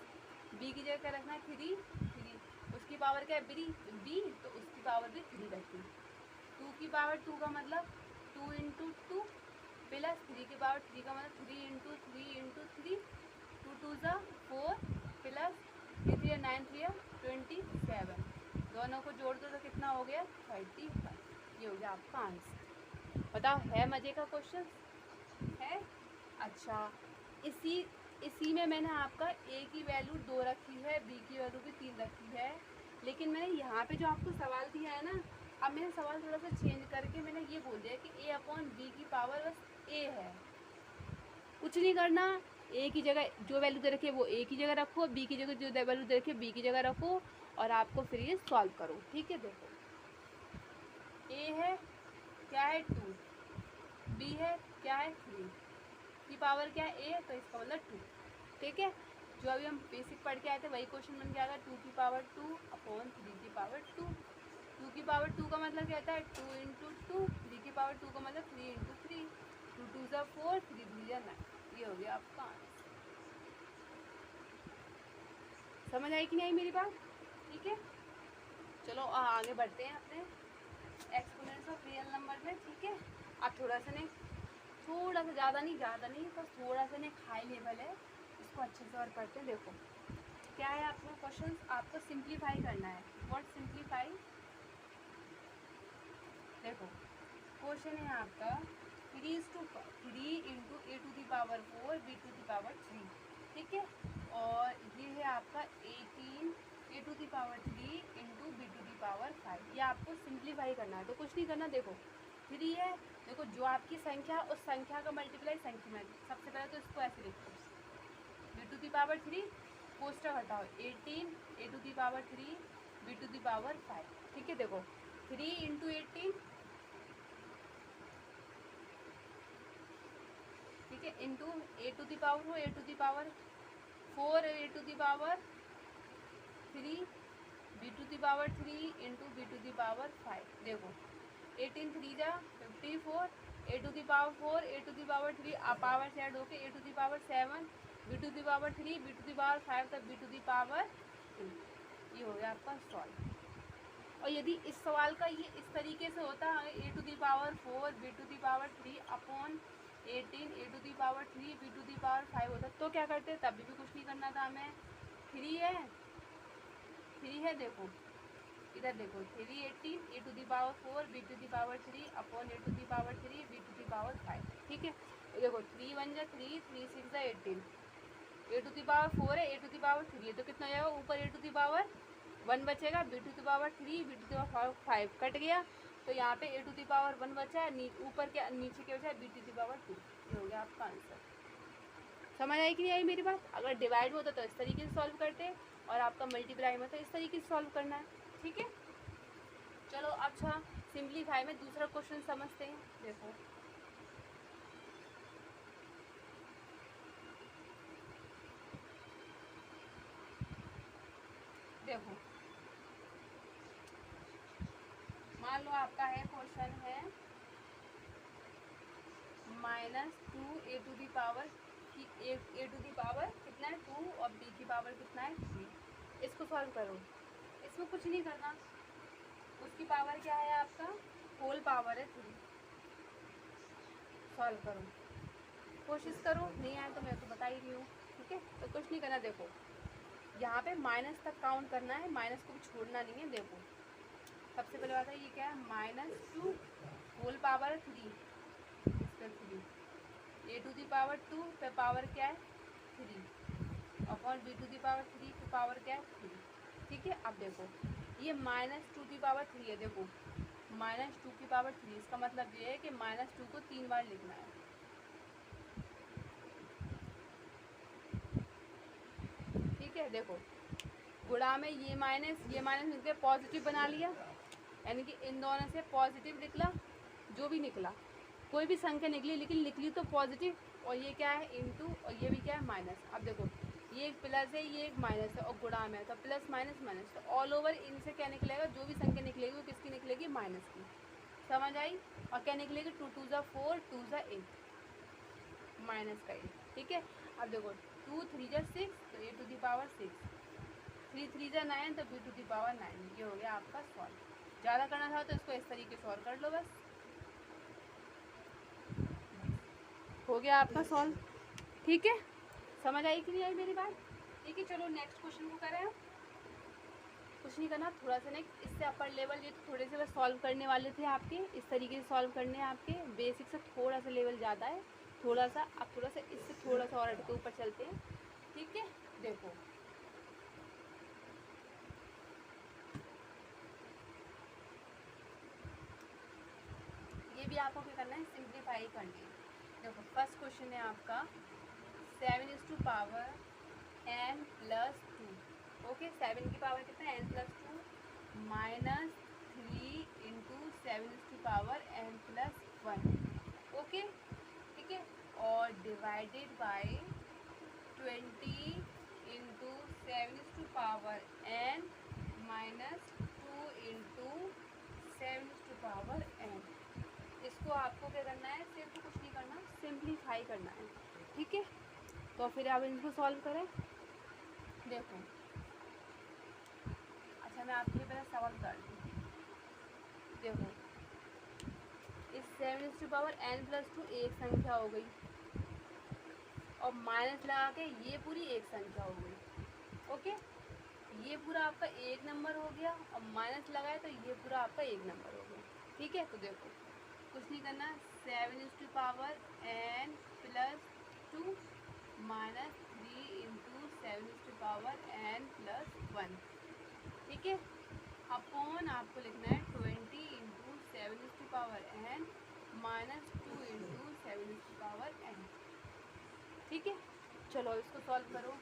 b की जगह क्या रखना है 3, उसकी पावर क्या है b, तो उसकी पावर भी 3 रखी। 2 की पावर 2 का मतलब 2 इंटू 2 प्लस 3 की पावर 3 का मतलब 3 इंटू 3 इंटू 3, 2 2 ज़ा 4 प्लस 3 3 9 3 27, दोनों को जोड़ दो तो कितना हो गया 35। ये हो गया आपका आंसर। बताओ है मज़े का क्वेश्चन है। अच्छा इसी में मैंने आपका ए की वैल्यू 2 रखी है, बी की वैल्यू भी 3 रखी है, लेकिन मैंने यहाँ पे जो आपको सवाल दिया है ना, अब मैंने सवाल थोड़ा सा चेंज करके मैंने ये बोल दिया कि ए अपॉन बी की पावर बस ए है। कुछ नहीं करना, ए की जगह जो वैल्यू दे रखी है वो ए की जगह रखो, बी की जगह जो वैल्यू दे रखी है बी की जगह रखो, और आपको फिर ये सॉल्व करो। ठीक है, देखो ए है क्या है 2, बी है क्या है 3 की पावर क्या है ए, तो इसका मतलब 2। ठीक है, जो अभी हम बेसिक पढ़ के आए थे वही क्वेश्चन बन गया, 2 की पावर 2 अपॉन 3 की पावर 2। 2 की पावर 2 का मतलब क्या होता है 2 इंटू 2, 3 की पावर 2 का मतलब 3 इंटू 3, 2 2 ज़ा 4, 3 3 ज़ा 9। ये हो गया आपका आंसर। समझ आई कि नहीं आई मेरी बात? ठीक है, चलो आगे बढ़ते हैं अपने एक्सपोनेंट्स ऑफ रियल नंबर में। ठीक है, अब थोड़ा सा ज़्यादा नहीं बस थोड़ा सा नहीं हाई लेवल है, इसको अच्छे से और करते हैं। देखो क्या है आपका क्वेश्चन, आपको सिंप्लीफाई करना है। What simplify? देखो क्वेश्चन है आपका 3 into A to the power 4 B to the power 3। ठीक है, और ये है आपका 18 A to the power 3 into B to the power 5। ये आपको सिंप्लीफाई करना है, तो कुछ नहीं करना। देखो 3 है, देखो जो आपकी संख्या उस संख्या का मल्टीप्लाई संख्या में, सबसे पहले तो इसको ऐसे लिखो बी टू दी पावर 3 कोष्टक हटाओ 18 A to the power 3 B to the power 5। ठीक है, देखो 3 इंटू 18, ठीक है, into A to the power हो A to the power 4 A to the power 3 B to the power 3 into B to the power 5। देखो 18 3 जा 54, A to the power 4 A to the power 3 power से ऐड होके A to the power 7 B to the power 3 B to the power 5 तब बी टू दी पावर 2। ये हो गया आपका सॉल्व। और यदि इस सवाल का ये इस तरीके से होता है A to the power 4 B to the power 3 upon 18 A to the power 3 B to the power 5 होता तो क्या करते, तभी भी कुछ नहीं करना था हमें। 3 है देखो इधर देखो 3 18 A to the power 4 B to the power 3 upon A to the power 3 B to the power 5। ठीक है, देखो 3 1 जा 3 3 6 जा 18, ए टू दी पावर 4 है ए टू दी पावर 3 है तो कितना हो जाएगा, ऊपर ए टू दी पावर 1 बचेगा, b to the power 3 B to the power 5 cut गया, तो यहाँ पे ए टू दी पावर 1 बचा है, ऊपर के नीचे के बचा बी टू दी पावर 2। ये हो गया आपका आंसर। समझ आई कि नहीं आई मेरी बात? अगर डिवाइड में होता तो इस तरीके से सॉल्व करते, और आपका मल्टीप्लाई में तो इस तरीके से सॉल्व करना है। ठीक है, चलो अच्छा सिंप्लीफाई में दूसरा क्वेश्चन समझते हैं। देखो देखो मान लो आपका है क्वेश्चन है -2 ए टू दी पावर की ए टू दी पावर कितना है 2 और बी की पावर कितना है 3। इसको सॉल्व करो, इसमें कुछ नहीं करना, उसकी पावर क्या है आपका होल पावर है 3। सॉल्व करो, कोशिश करो, नहीं आए तो मैं तो बता ही रही हूँ। ठीक है, तो कुछ नहीं करना। देखो यहाँ पे माइनस तक काउंट करना है, माइनस को भी छोड़ना नहीं है। देखो सबसे पहले बात है ये क्या है -2 होल पावर 3 इसका 3 ए टू दी पावर 2 पे पावर क्या है 3 upon b to the power 3 पे पावर क्या है 3। ठीक है, अब देखो ये -2 की पावर 3 है, देखो -2 की पावर 3, इसका मतलब ये है कि -2 को 3 बार लिखना है। ठीक है, देखो गुणा में ये माइनस मिलकर पॉजिटिव बना लिया, यानी कि इन दोनों से पॉजिटिव निकला, जो भी निकला कोई भी संख्या निकली, लेकिन निकली तो पॉजिटिव, और ये क्या है इनटू, और ये भी क्या है माइनस। अब देखो ये एक प्लस है ये एक माइनस है, और गुणा में है तो प्लस माइनस माइनस, तो ऑल ओवर इनसे क्या निकलेगा, जो भी संख्या निकलेगी वो किसकी निकलेगी, माइनस की। समझ आई? और क्या निकलेगी 2 2 ज़ा 4 2 ज़ा 8 माइनस का 8। ठीक है, अब देखो 2 3 ज़ा 6 तो ए टू दी पावर 6, 3 3 ज़ा 9 तो बी टू दी पावर 9। ये हो गया आपका सॉल्व। ज़्यादा करना था तो इसको इस तरीके से सॉल्व कर लो, बस हो गया आपका सॉल्व। ठीक है, समझ आई कि नहीं आई मेरी बात? ठीक है, चलो नेक्स्ट क्वेश्चन को करें। कुछ नहीं करना, थोड़ा सा नेक्स्ट इससे अपर लेवल, ये तो थोड़े से बस सॉल्व करने वाले थे आपके, इस तरीके से सॉल्व करने हैं आपके। बेसिक से थोड़ा सा लेवल ज़्यादा है, थोड़ा सा, अब थोड़ा सा इससे थोड़ा सा और हट के ऊपर चलते हैं। ठीक है, देखो ये भी आपको क्या करना है, सिंप्लीफाई करनी है। देखो फर्स्ट क्वेश्चन है आपका 7 n + 2। ओके, 7 की पावर कितना है, n + 2 -3 × 7 n + 1। ओके, ठीक है, और डिवाइडेड बाय 20 × 7 n - 2 × 7 n। इसको आपको क्या करना है, सिर्फ कुछ नहीं करना, सिंप्लीफाई करना है। ठीक है, तो फिर आप इनको सॉल्व करें। देखो अच्छा, मैं आपके लिए पहले सवाल कर दूँ। देखो इस 7 n + 2 एक संख्या हो गई, और माइनस लगा के ये पूरी एक संख्या हो गई। ओके, ये पूरा आपका एक नंबर हो गया, और माइनस लगाए तो ये पूरा आपका एक नंबर हो गया। ठीक है, तो देखो कुछ नहीं करना, 7 n + 2 -3 × 7 n + 1। ठीक है, अपॉन आपको लिखना है 20 × 7 n - 2 × 7 n। ठीक है, चलो इसको सॉल्व करो।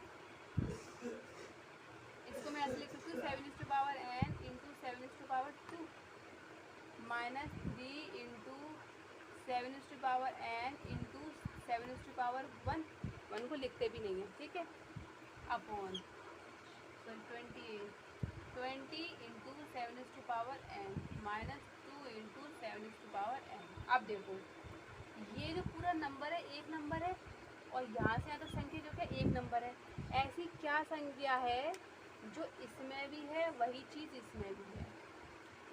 इसको मैं ऐसे लिख सकती हूँ 7 n × 7 2 -3 × 7 n × 7 1 को लिखते भी नहीं है। ठीक है, अपॉन 20 × 7 n - 2 × 7 n। अब देखो ये जो पूरा नंबर है एक नंबर है, और यहाँ से यहाँ तक संख्या जो क्या एक नंबर है। ऐसी क्या संख्या है जो इसमें भी है वही चीज़ इसमें भी है।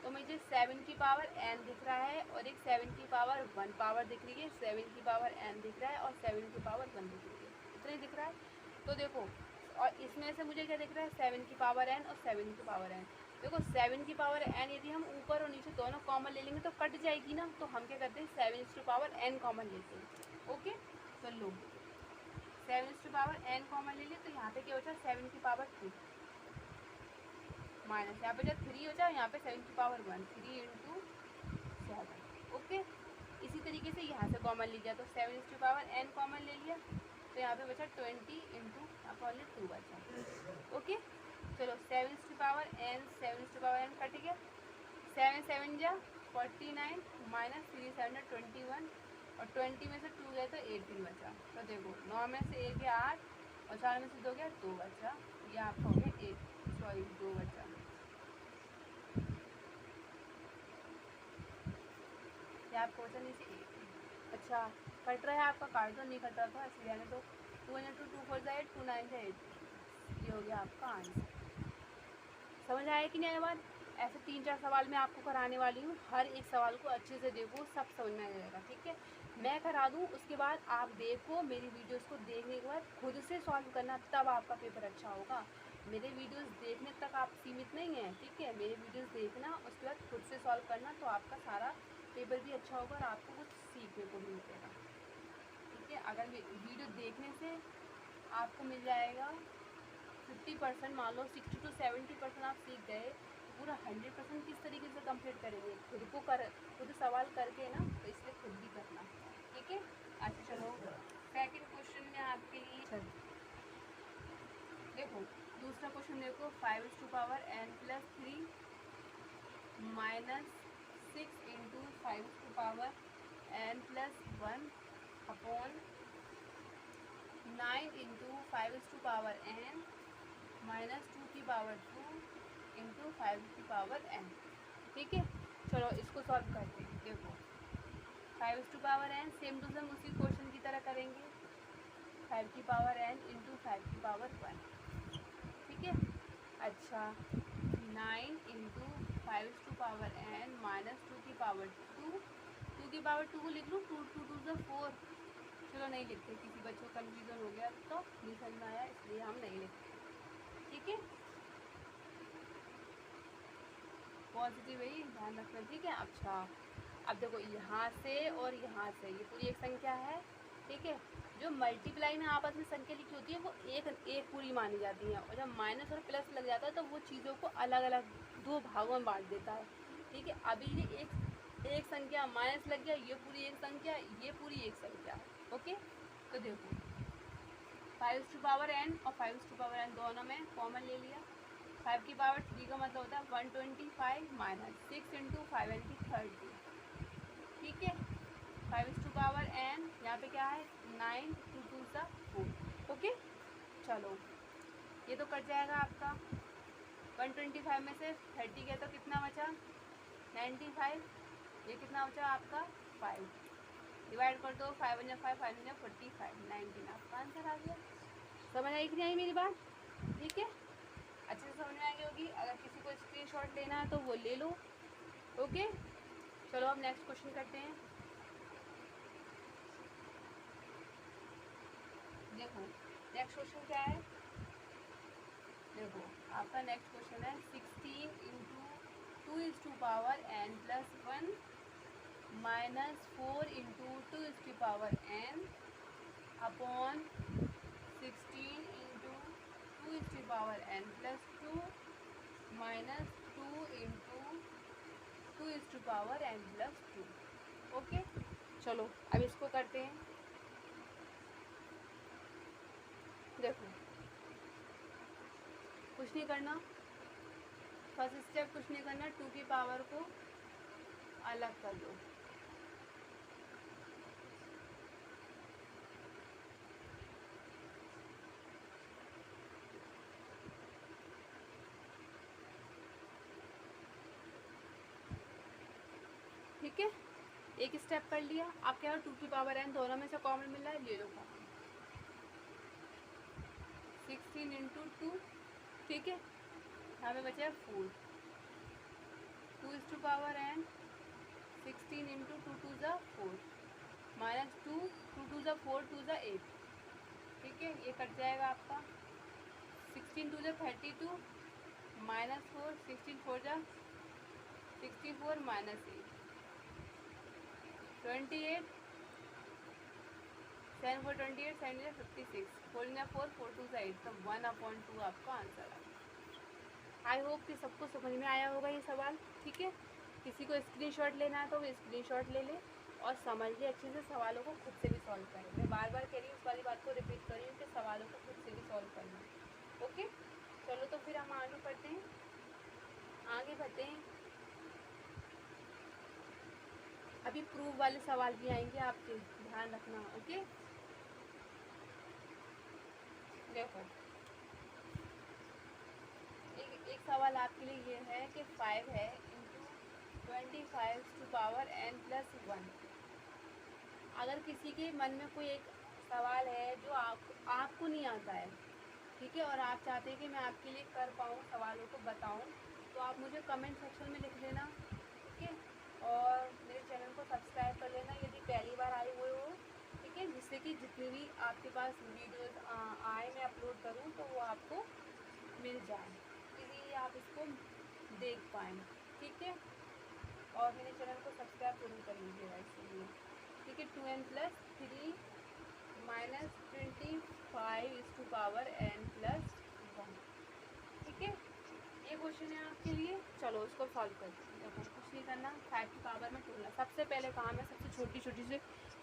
तो मुझे 7 की पावर n दिख रहा है, और एक 7 की पावर 1 पावर दिख रही है, 7 की पावर n दिख रहा है, और 7 की पावर 1 दिख रही है, इतना ही दिख रहा है। तो देखो, और इसमें से मुझे क्या दिख रहा है, 7 की पावर n और 7 की पावर n। देखो 7 की पावर n यदि हम ऊपर और नीचे दोनों कॉमन ले लेंगे तो कट जाएगी ना, तो हम क्या करते हैं 7 की पावर n कॉमन लेते हैं। ओके, तो लो 7 की पावर n कॉमन ले लिया, तो यहाँ पे क्या हो जाए 7 की पावर 2 माइनस, यहाँ पे जब 3 हो जाए, यहाँ पे 7 की पावर 1, 3 × 7। ओके, इसी तरीके से यहाँ से कॉमन लीजिए, तो 7 की पावर n कॉमन ले लिया, तो यहाँ पे बचा 20 × यहाँ पर ऑनली 2 बचा। ओके, चलो 7 की पावर n कट गया, 7 7 जा 49 -3 7 21, और 20 में से 2 गया तो 18 बचा। तो देखो 9 में से 1 गया 8, और 4 में से 2 गया 2 बचा। ये आपका हो गया 2 बचा। ये आपको बचा नीचे 8। अच्छा, कट रहा है आपका, काट दो, नहीं कट रहा था इसलिए आने दो। 2 × 2 2 4 × 8 2 9 × 8, ये हो गया आपका आंसर। समझ आया कि नहीं आया बात? ऐसे 3-4 सवाल मैं आपको कराने वाली हूँ, हर एक सवाल को अच्छे से देखो, सब समझ में आ जाएगा। ठीक है, मैं करा दूँ, उसके बाद आप देखो, मेरी वीडियोस को देखने के बाद खुद से सॉल्व करना, तब आपका पेपर अच्छा होगा। मेरे वीडियोस देखने तक आप सीमित नहीं हैं। ठीक है, मेरे वीडियोस देखना, उसके बाद खुद से सॉल्व करना, तो आपका सारा पेपर भी अच्छा होगा और आपको कुछ सीखने को भी मिलेगा। ठीक है, अगर वीडियो देखने से आपको मिल जाएगा 50%, मान लो 60 to 70% आप सीख गए, तो पूरा 100% किस तरीके से कंप्लीट करेंगे, खुद सवाल करके ना, तो इसलिए खुद भी करना। ठीक है, अच्छा चलो सेकंड क्वेश्चन में आपके लिए देखो, दूसरा क्वेश्चन देखो 5 की पावर n + 3 -6 × 5 की पावर n + 1 अपॉन 9 × 5 की पावर n -2 की पावर 2 × 5 की पावर n। ठीक है, चलो इसको सॉल्व करते हैं। देखो 5 की power n same to same उसी क्वेश्चन की तरह करेंगे, 5 की पावर n × 5 की पावर 1। ठीक है, अच्छा 9 × 5 की पावर n -2 की पावर 2, 2 की पावर 2 को लिख लूँ, 2 2 2 से 4। चलो नहीं लिखते, किसी बच्चों को कन्फ्यूज़न हो गया तो नहीं समझ में आया, इसलिए हम नहीं लिखते। ठीक है, पॉजिटिव है, ध्यान रखना, ठीक है। अच्छा, अब देखो यहाँ से और यहाँ से ये पूरी एक संख्या है, ठीक है। जो मल्टीप्लाई में आपस में संख्या लिखी होती है वो एक एक पूरी मानी जाती है, और जब माइनस और प्लस लग जाता है तो वो चीज़ों को अलग अलग दो भागों में बांट देता है, ठीक है। अभी ये एक संख्या माइनस लग गया, ये पूरी एक संख्या, ये पूरी एक संख्या, ओके। तो देखो 5n और 5n दोनों में कॉमन ले लिया। 5 की पावर 3 का मतलब होता है 125 माइनस 6 इंटू 5n की 30, ठीक है। 5n यहाँ पे क्या है 9, 2 2 सा 4, ओके। चलो ये तो कट जाएगा आपका। 125 में से 30 गया तो कितना बचा 95, ये कितना बचा आपका 5, डिवाइड कर दो 5 1 5 5 45, 19 आपका आंसर आ गया। समझ आई कि नहीं आई मेरी बात, ठीक है, अच्छे से समझ में आ गई होगी। अगर किसी को स्क्रीनशॉट लेना है तो वो ले लो, ओके। चलो अब नेक्स्ट क्वेश्चन करते हैं। देखो नेक्स्ट क्वेश्चन क्या है, देखो आपका नेक्स्ट क्वेश्चन है 16 into 2 is to power n plus 1 minus 4 into 2 is to power n upon 16 into 2 is to power n plus 2 minus 2 into 2 is to power n plus 2, okay. चलो अब इसको करते हैं। देखो कुछ नहीं करना, फर्स्ट स्टेप कुछ नहीं करना, 2 की पावर को अलग कर दो, ठीक है। एक स्टेप कर लिया। आप क्या हो 2 की पावर n दोनों में से कॉमन मिल रहा है, ले लो कॉमन, 16 इंटू 2, ठीक है। यहाँ पे बचा 4, 2 is to power n 16 into 2 2 ज़ा 4 माइनस 2 2 2 ज़ा 4 2 ज़ा 8, ठीक है। ये कट जाएगा आपका 16 2 ज़ा 32 माइनस 4 16 4 ज़ा 64 माइनस 8 28 7 4 28 7 ज़ा 56 4 ज़ा 4 4 2 ज़ा 8, तो 1/2 आपका आंसर है। आई होप कि सबको समझ में आया होगा ये सवाल, ठीक है। किसी को स्क्रीनशॉट लेना है तो वो स्क्रीनशॉट ले ले और समझ ले अच्छे से, सवालों को खुद से भी सॉल्व करें। मैं बार बार कह रही हूँ, उस वाली बात को रिपीट कर रही हूँ कि सवालों को खुद से भी सॉल्व करना है, ओके। चलो तो फिर हम आगे बढ़ते हैं, आगे बढ़ते हैं। अभी प्रूफ वाले सवाल भी आएंगे आपके, ध्यान रखना, ओके। देखो एक सवाल आपके लिए ये है कि 5 है into 25 to power n plus 1। अगर किसी के मन में कोई एक सवाल है जो आपको नहीं आता है, ठीक है, और आप चाहते हैं कि मैं आपके लिए कर पाऊँ, सवालों को बताऊँ, तो आप मुझे कमेंट सेक्शन में लिख देना, ठीक है। और मेरे चैनल को सब्सक्राइब कर लेना यदि पहली बार आए हुए हो, ठीक है, जिससे कि जितनी भी आपके पास वीडियोस आए मैं अपलोड करूँ तो वो आपको मिल जाए, इसीलिए आप इसको देख पाएँ, ठीक है। और मेरे चैनल को सब्सक्राइब जरूर कर लीजिएगा इसलिए, ठीक है। 2n plus 3 minus 25 is to power n plus 1, ठीक है। ये क्वेश्चन है आपके लिए, चलो उसको सॉल्व करते हैं। देखो कुछ नहीं करना, 5 की पावर में तोड़ना। सबसे पहले काम है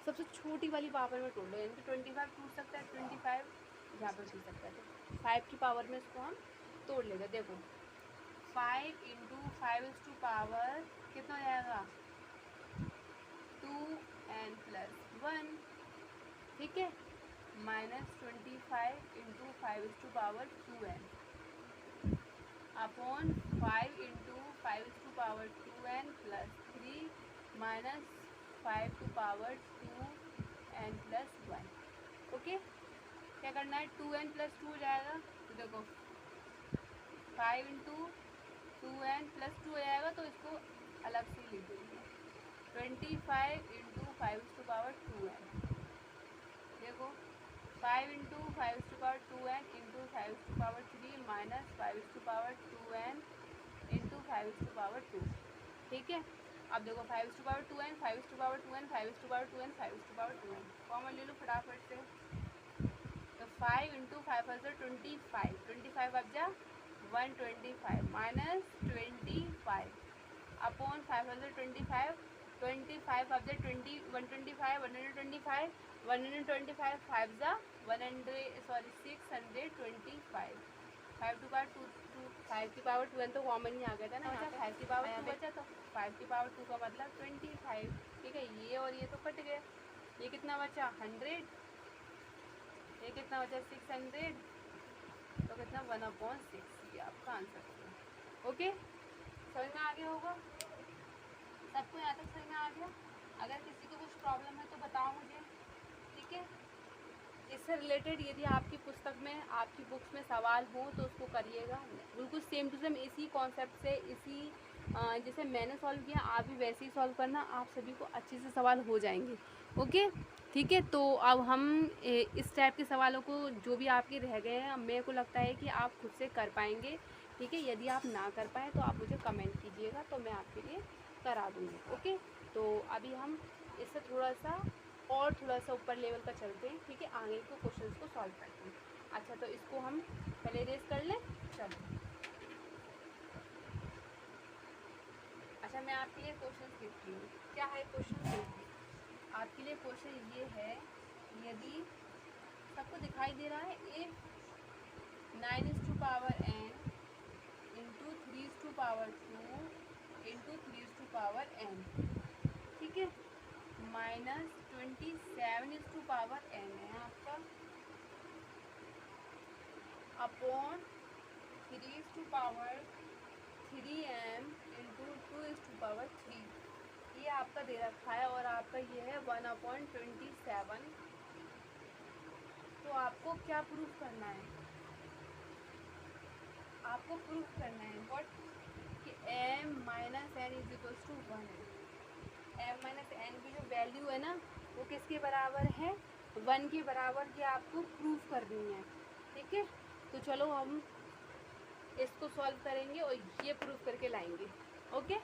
सबसे छोटी वाली पावर में तोड़ लो, यानी कि 25 टूट सकता है, 25 यहाँ पर टूट सकता है, तो 5 की पावर में इसको हम तोड़ लेंगे। देखो 5 इंटू 5 इज टू पावर कितना हो जाएगा 2n प्लस 1, ठीक है, minus 25 into 5 is to power 2n upon 5 into 5 is to power 2n plus 3 minus 5 to power 2n plus 1, okay. क्या करना है 2n प्लस 2 हो जाएगा, तो देखो 5 इंटू 2n प्लस 2 हो जाएगा, तो इसको अलग से लिख देंगे 25 इंटू 5 टू पावर 2n। देखो 5 into 5^2n into 5^3 minus 5^2n into 5^2। ठीक है, अब देखो 5^2n 5^2n 5^2n 5^2n common ले लो फटाफट से। तो 5 इंटू 5 25, 25 अब जा 125 माइनस 25 अपॉन 525, 25 अब जा 20 125 125 125 5 जा 625 5 टू पावर 2 5 की पावर 2 तो कॉमन ही आ गया था ना, 5 की पावर 2 बचा, तो 5 की पावर 2 का मतलब 25। ठीक है, ये और ये तो कट गए, ये कितना बचा 100, ये कितना बचा 600, तो कितना 1/6, ये आपका आंसर है। ओके, समझ में आ गया होगा सबको, यहाँ तक समझ में आ गया। अगर किसी को कुछ प्रॉब्लम है तो बताओ मुझे। ठीक है, इससे रिलेटेड यदि आपकी पुस्तक में, आपकी बुक्स में सवाल हो तो उसको करिएगा, बिल्कुल सेम टू सेम इसी कॉन्सेप्ट से, इसी जैसे मैंने सॉल्व किया आप भी वैसे ही सॉल्व करना, आप सभी को अच्छे से सवाल हो जाएंगे। ओके, ठीक है, तो अब हम इस टाइप के सवालों को जो भी आपके रह गए हैं, मेरे को लगता है कि आप खुद से कर पाएंगे। ठीक है, यदि आप ना कर पाएँ तो आप मुझे कमेंट कीजिएगा, तो मैं आपके लिए करा दूँगी। ओके, तो अभी हम इससे थोड़ा सा ऊपर लेवल का चलते हैं। ठीक है, आगे के क्वेश्चंस को सॉल्व करते हैं। अच्छा, तो इसको हम पहले रेस कर लें, चलो। अच्छा, मैं आपके लिए क्वेश्चन लिखती हूँ, क्या है क्वेश्चन देखिए। आपके लिए क्वेश्चन ये है, यदि सबको दिखाई दे रहा है, if 9n into 3/2 into 3/n, ठीक है, माइनस 27n है आपका, अपॉन 3/3m इंटू 2/3, ये आपका दे रखा है, और आपका ये है 1/27। तो आपको क्या प्रूफ करना है, आपको प्रूफ करना है व्हाट, कि m minus n is equals to 1 है। m माइनस n की जो वैल्यू है ना, वो किसके बराबर है, 1 के बराबर, की आपको प्रूफ करनी है। ठीक है, तो चलो हम इसको सॉल्व करेंगे और ये प्रूफ करके लाएंगे। ओके,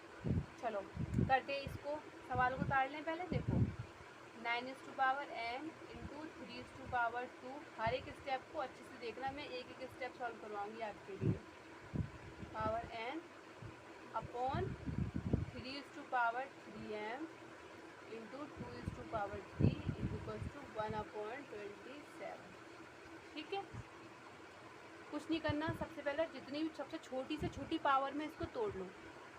चलो करते इसको, सवाल को ताड़ लें पहले। देखो 9n इंटू 3/2, हर एक स्टेप को अच्छे से देखना, मैं एक एक स्टेप सॉल्व करवाऊंगी आपके लिए। Power n upon 3/3m into 2/3 equals to 1/27। ठीक है, कुछ नहीं करना, सबसे पहले जितनी भी सबसे छोटी से छोटी पावर में इसको तोड़ लो।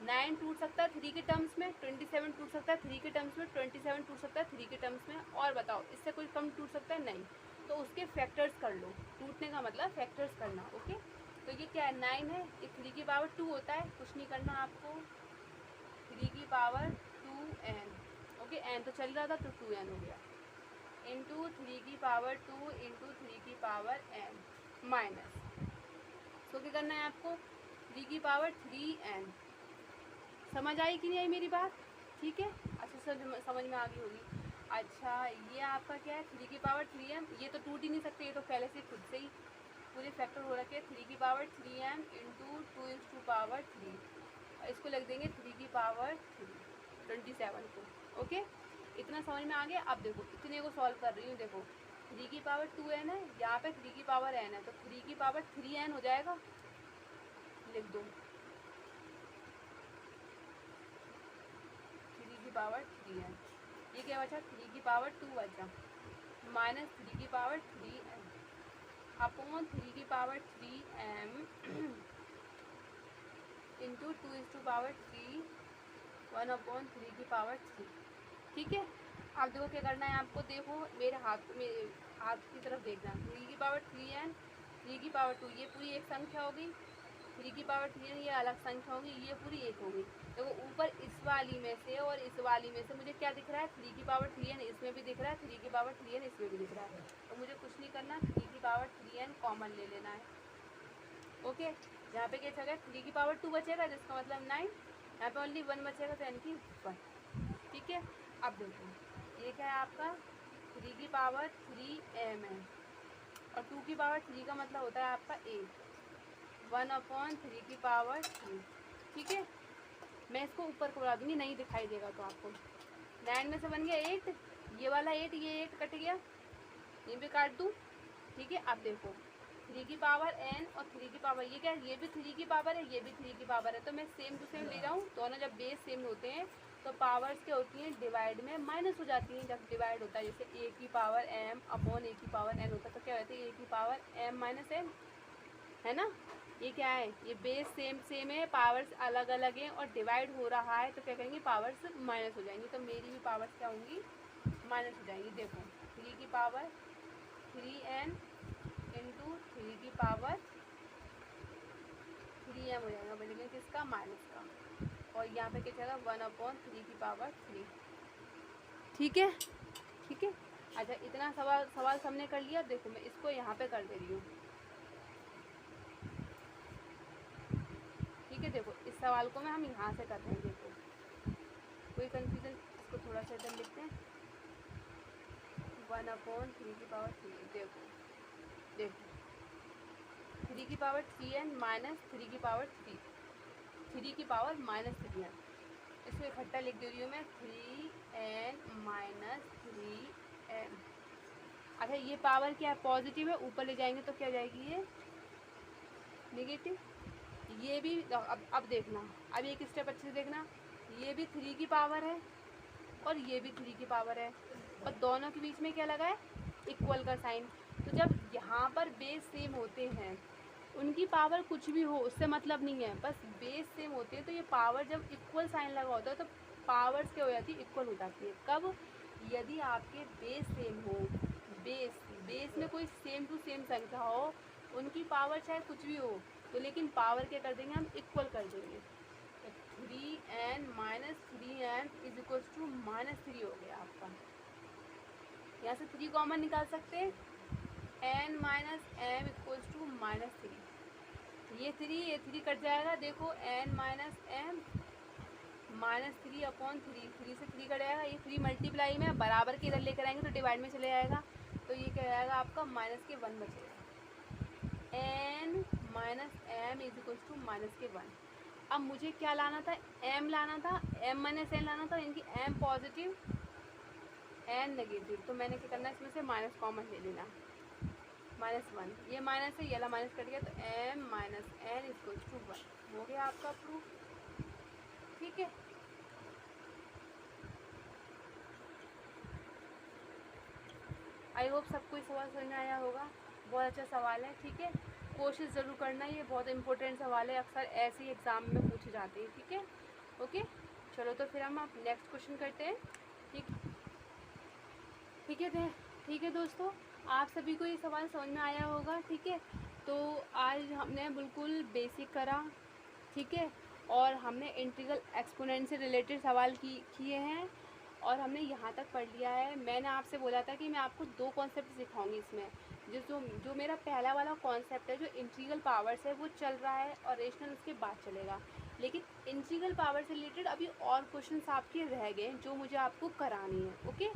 9 टूट सकता है 3 के टर्म्स में, 27 टूट सकता है 3 के टर्म्स में, 27 टूट सकता है 3 के टर्म्स में, और बताओ इससे कोई कम टूट सकता है, नहीं, तो उसके फैक्टर्स कर लो। टूटने का मतलब फैक्टर्स करना। ओके, तो ये क्या है, 9 है, ये 3 की पावर 2 होता है, कुछ नहीं करना आपको, 3 की पावर 2n, ओके, n तो चल रहा था तो 2n हो गया, इंटू 3 की पावर 2 इंटू 3 की पावर n माइनस, तो क्या करना है आपको, 3 की पावर 3n। समझ आई कि नहीं आई मेरी बात, ठीक है, अच्छा समझ में आ गई होगी। अच्छा, ये आपका क्या है, 3 की पावर 3m, ये तो टूट ही नहीं सकते, ये तो पहले से खुद से ही पूरे फैक्टर हो रखे हैं। 3 की पावर 3m इंटू 2/3, इसको लग देंगे 3 की पावर 27 को। ओके, इतना समझ में आ गया। अब देखो इतने को सॉल्व कर रही हूँ, देखो 3 की पावर 2n है, यहाँ पे 3 की पावर n है, तो 3 की पावर 3n हो जाएगा, लिख दो 3 की पावर 3n, ये क्या बचा, 3 की पावर 2 बचा, माइनस 3 की पावर 3n अपॉन 3 की पावर 3m इंटू 2/3 1/3 की पावर 3। ठीक है, अब देखो क्या करना है आपको, देखो मेरे हाथ की तरफ देखना, 3 की पावर 3n, 3 की पावर 2, ये पूरी एक संख्या होगी, 3 की पावर 3n ये अलग संख्या होगी, ये पूरी एक होगी। देखो ऊपर इस वाली में से और इस वाली में से मुझे क्या दिख रहा है, 3 की पावर 3n इसमें भी दिख रहा है, 3 की पावर 3n इसमें भी दिख रहा है, तो मुझे कुछ नहीं करना, 3 की पावर 3n कॉमन ले लेना है। ओके, यहाँ पे क्या बचेगा, 3 की पावर 2 बचेगा, जिसका मतलब 9, यहाँ पे ओनली 1 बचेगा, तो यानी कि 1। ठीक है, अब देखो ये क्या है आपका, 3 की पावर 3m है, और 2 की पावर 3 का मतलब होता है आपका 8, 1/3 की पावर 3। ठीक है, मैं इसको ऊपर को बढ़ा दूँगी, नहीं दिखाई देगा तो आपको। 9 में से बन गया 8, ये वाला 8, ये 8 कट गया, ये भी काट दूँ। ठीक है, अब देखो 3 की पावर n और 3 की पावर, ये क्या है, ये भी 3 की पावर है, ये भी 3 की पावर है, तो मैं सेम टू सेम ले रहा हूँ। दोनों जब बेस सेम होते हैं तो पावर्स क्या होती हैं, डिवाइड में माइनस हो जाती हैं। जब डिवाइड होता है, जैसे a की पावर m अपॉन a की पावर n होता है, तो क्या होता है, a की पावर m माइनस n, है ना। ये क्या है, ये बेस सेम है, पावर्स अलग अलग हैं और डिवाइड हो रहा है, तो क्या करेंगे, पावर्स माइनस हो जाएंगी। तो मेरी भी पावर्स क्या होंगी, माइनस हो जाएंगी। देखो 3 की पावर 3n इंटू 3 की पावर 3m हो जाएगा, बनेगा किसका, माइनस का। और यहाँ पे क्या जाएगा, 1/3 की पावर 3। ठीक है, ठीक है। अच्छा, इतना सवाल सबने कर लिया। देखो मैं इसको यहाँ पे कर दे रही हूँ। ठीक है, देखो इस सवाल को हम यहाँ से कर रहे हैं। देखो कोई कन्फ्यूजन, इसको थोड़ा सा इधर लिखते हैं। 1/3 की पावर 3, देखो देखो 3 की पावर 3n माइनस 3 की पावर 3 की पावर माइनस 3n, इसको इकट्ठा लिख दे रही हूँ मैं, 3n माइनस 3n। अच्छा, ये पावर क्या है, पॉजिटिव है, ऊपर ले जाएंगे तो क्या हो जाएगी, ये नेगेटिव। ये भी अब देखना, अब एक स्टेप अच्छे से देखना, ये भी 3 की पावर है और ये भी 3 की पावर है, और दोनों के बीच में क्या लगा है, इक्वल का साइन। तो जब यहाँ पर बेस सेम होते हैं, उनकी पावर कुछ भी हो उससे मतलब नहीं है, बस बेस सेम होते हैं, तो ये पावर जब इक्वल साइन लगा होता है तो पावर्स क्या हो जाती है, इक्वल हो जाती है। कब, यदि आपके बेस सेम हो, बेस में कोई सेम टू सेम संख्या हो, उनकी पावर चाहे कुछ भी हो, तो लेकिन पावर क्या कर देंगे, हम इक्वल कर देंगे। तो 3n minus 3n is equal to -3 हो गया आपका। यहाँ से 3 कॉमन निकाल सकते हैं, n minus m equal to -3। ये 3 कट जाएगा, देखो n माइनस m -3/3, 3 से 3 कट जाएगा, ये 3 मल्टीप्लाई में बराबर के इधर लेकर आएंगे तो डिवाइड में चले जाएगा, तो ये क्या जाएगा आपका, -1 बचेगा। n minus m is equal to -1। अब मुझे क्या लाना था, m लाना था, m माइनस n लाना था, इनकी m पॉजिटिव n नेगेटिव, तो मैंने क्या करना है, इसमें से माइनस कॉमन ले लेना, -1, ये माइनस है, ये वाला माइनस कट गया, तो m minus n equal to 1 हो गया आपका प्रूफ। ठीक है, आई होप सबको इस सवाल समझ में आया होगा। बहुत अच्छा सवाल है। ठीक है, कोशिश ज़रूर करना, ये बहुत इंपॉर्टेंट सवाल है, अक्सर ऐसे ही एग्ज़ाम में पूछे जाते हैं। ठीक है, ओके, चलो तो फिर हम आप नेक्स्ट क्वेश्चन करते हैं। ठीक है, ठीक है दोस्तों, आप सभी को ये सवाल समझ में आया होगा। ठीक है, तो आज हमने बिल्कुल बेसिक करा। ठीक है, और हमने इंटीग्रल एक्सपोनेंट से रिलेटेड सवाल किए हैं और हमने यहाँ तक पढ़ लिया है। मैंने आपसे बोला था कि मैं आपको 2 कॉन्सेप्ट सिखाऊंगी इसमें। जो मेरा पहला वाला कॉन्सेप्ट है, जो इंटीग्रल पावर्स है, वो चल रहा है और रेशनल उसके बाद चलेगा। लेकिन इंटीग्रल पावर से रिलेटेड अभी और क्वेश्चंस आपके रह गए जो मुझे आपको करानी है। ओके,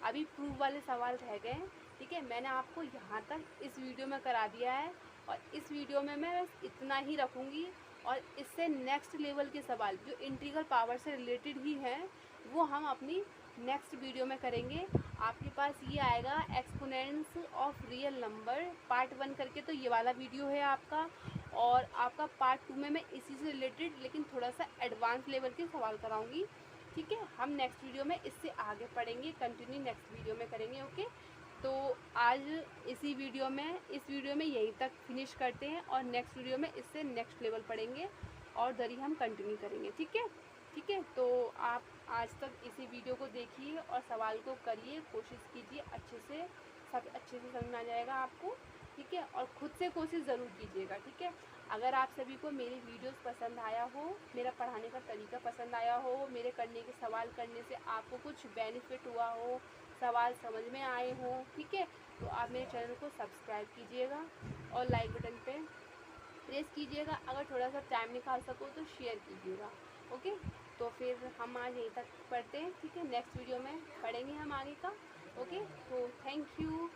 अभी प्रूफ वाले सवाल रह गए हैं। ठीक है, मैंने आपको यहाँ तक इस वीडियो में करा दिया है और इस वीडियो में मैं बस इतना ही रखूँगी, और इससे नेक्स्ट लेवल के सवाल जो इंटीग्रल पावर से रिलेटेड ही हैं वो हम अपनी नेक्स्ट वीडियो में करेंगे। आपके पास ये आएगा exponents of real number part 1 करके, तो ये वाला वीडियो है आपका। और आपका पार्ट 2 में मैं इसी से रिलेटेड लेकिन थोड़ा सा एडवांस लेवल के सवाल कराऊंगी। ठीक है, हम नेक्स्ट वीडियो में इससे आगे पढ़ेंगे, कंटिन्यू नेक्स्ट वीडियो में करेंगे। ओके, तो आज इस वीडियो में यहीं तक फिनिश करते हैं और नेक्स्ट वीडियो में इससे नेक्स्ट लेवल पढ़ेंगे और दरी हम कंटिन्यू करेंगे। ठीक है, ठीक है, तो आप आज तक इसी वीडियो को देखिए और सवाल को करिए, कोशिश कीजिए अच्छे से, सब अच्छे से समझ में आ जाएगा आपको। ठीक है, और ख़ुद से कोशिश ज़रूर कीजिएगा। ठीक है, अगर आप सभी को मेरी वीडियोस पसंद आया हो, मेरा पढ़ाने का तरीका पसंद आया हो, मेरे करने के सवाल करने से आपको कुछ बेनिफिट हुआ हो, सवाल समझ में आए हों, ठीक है, तो आप मेरे चैनल को सब्सक्राइब कीजिएगा और लाइक बटन पे प्रेस कीजिएगा। अगर थोड़ा सा टाइम निकाल सको तो शेयर कीजिएगा। ओके, तो फिर हम आज यहीं तक पढ़ते हैं। ठीक है, नेक्स्ट वीडियो में पढ़ेंगे हम आगे का। ओके, तो thank you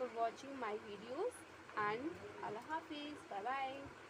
for watching my videos and अल्लाह हाफिज़, बाय बाय।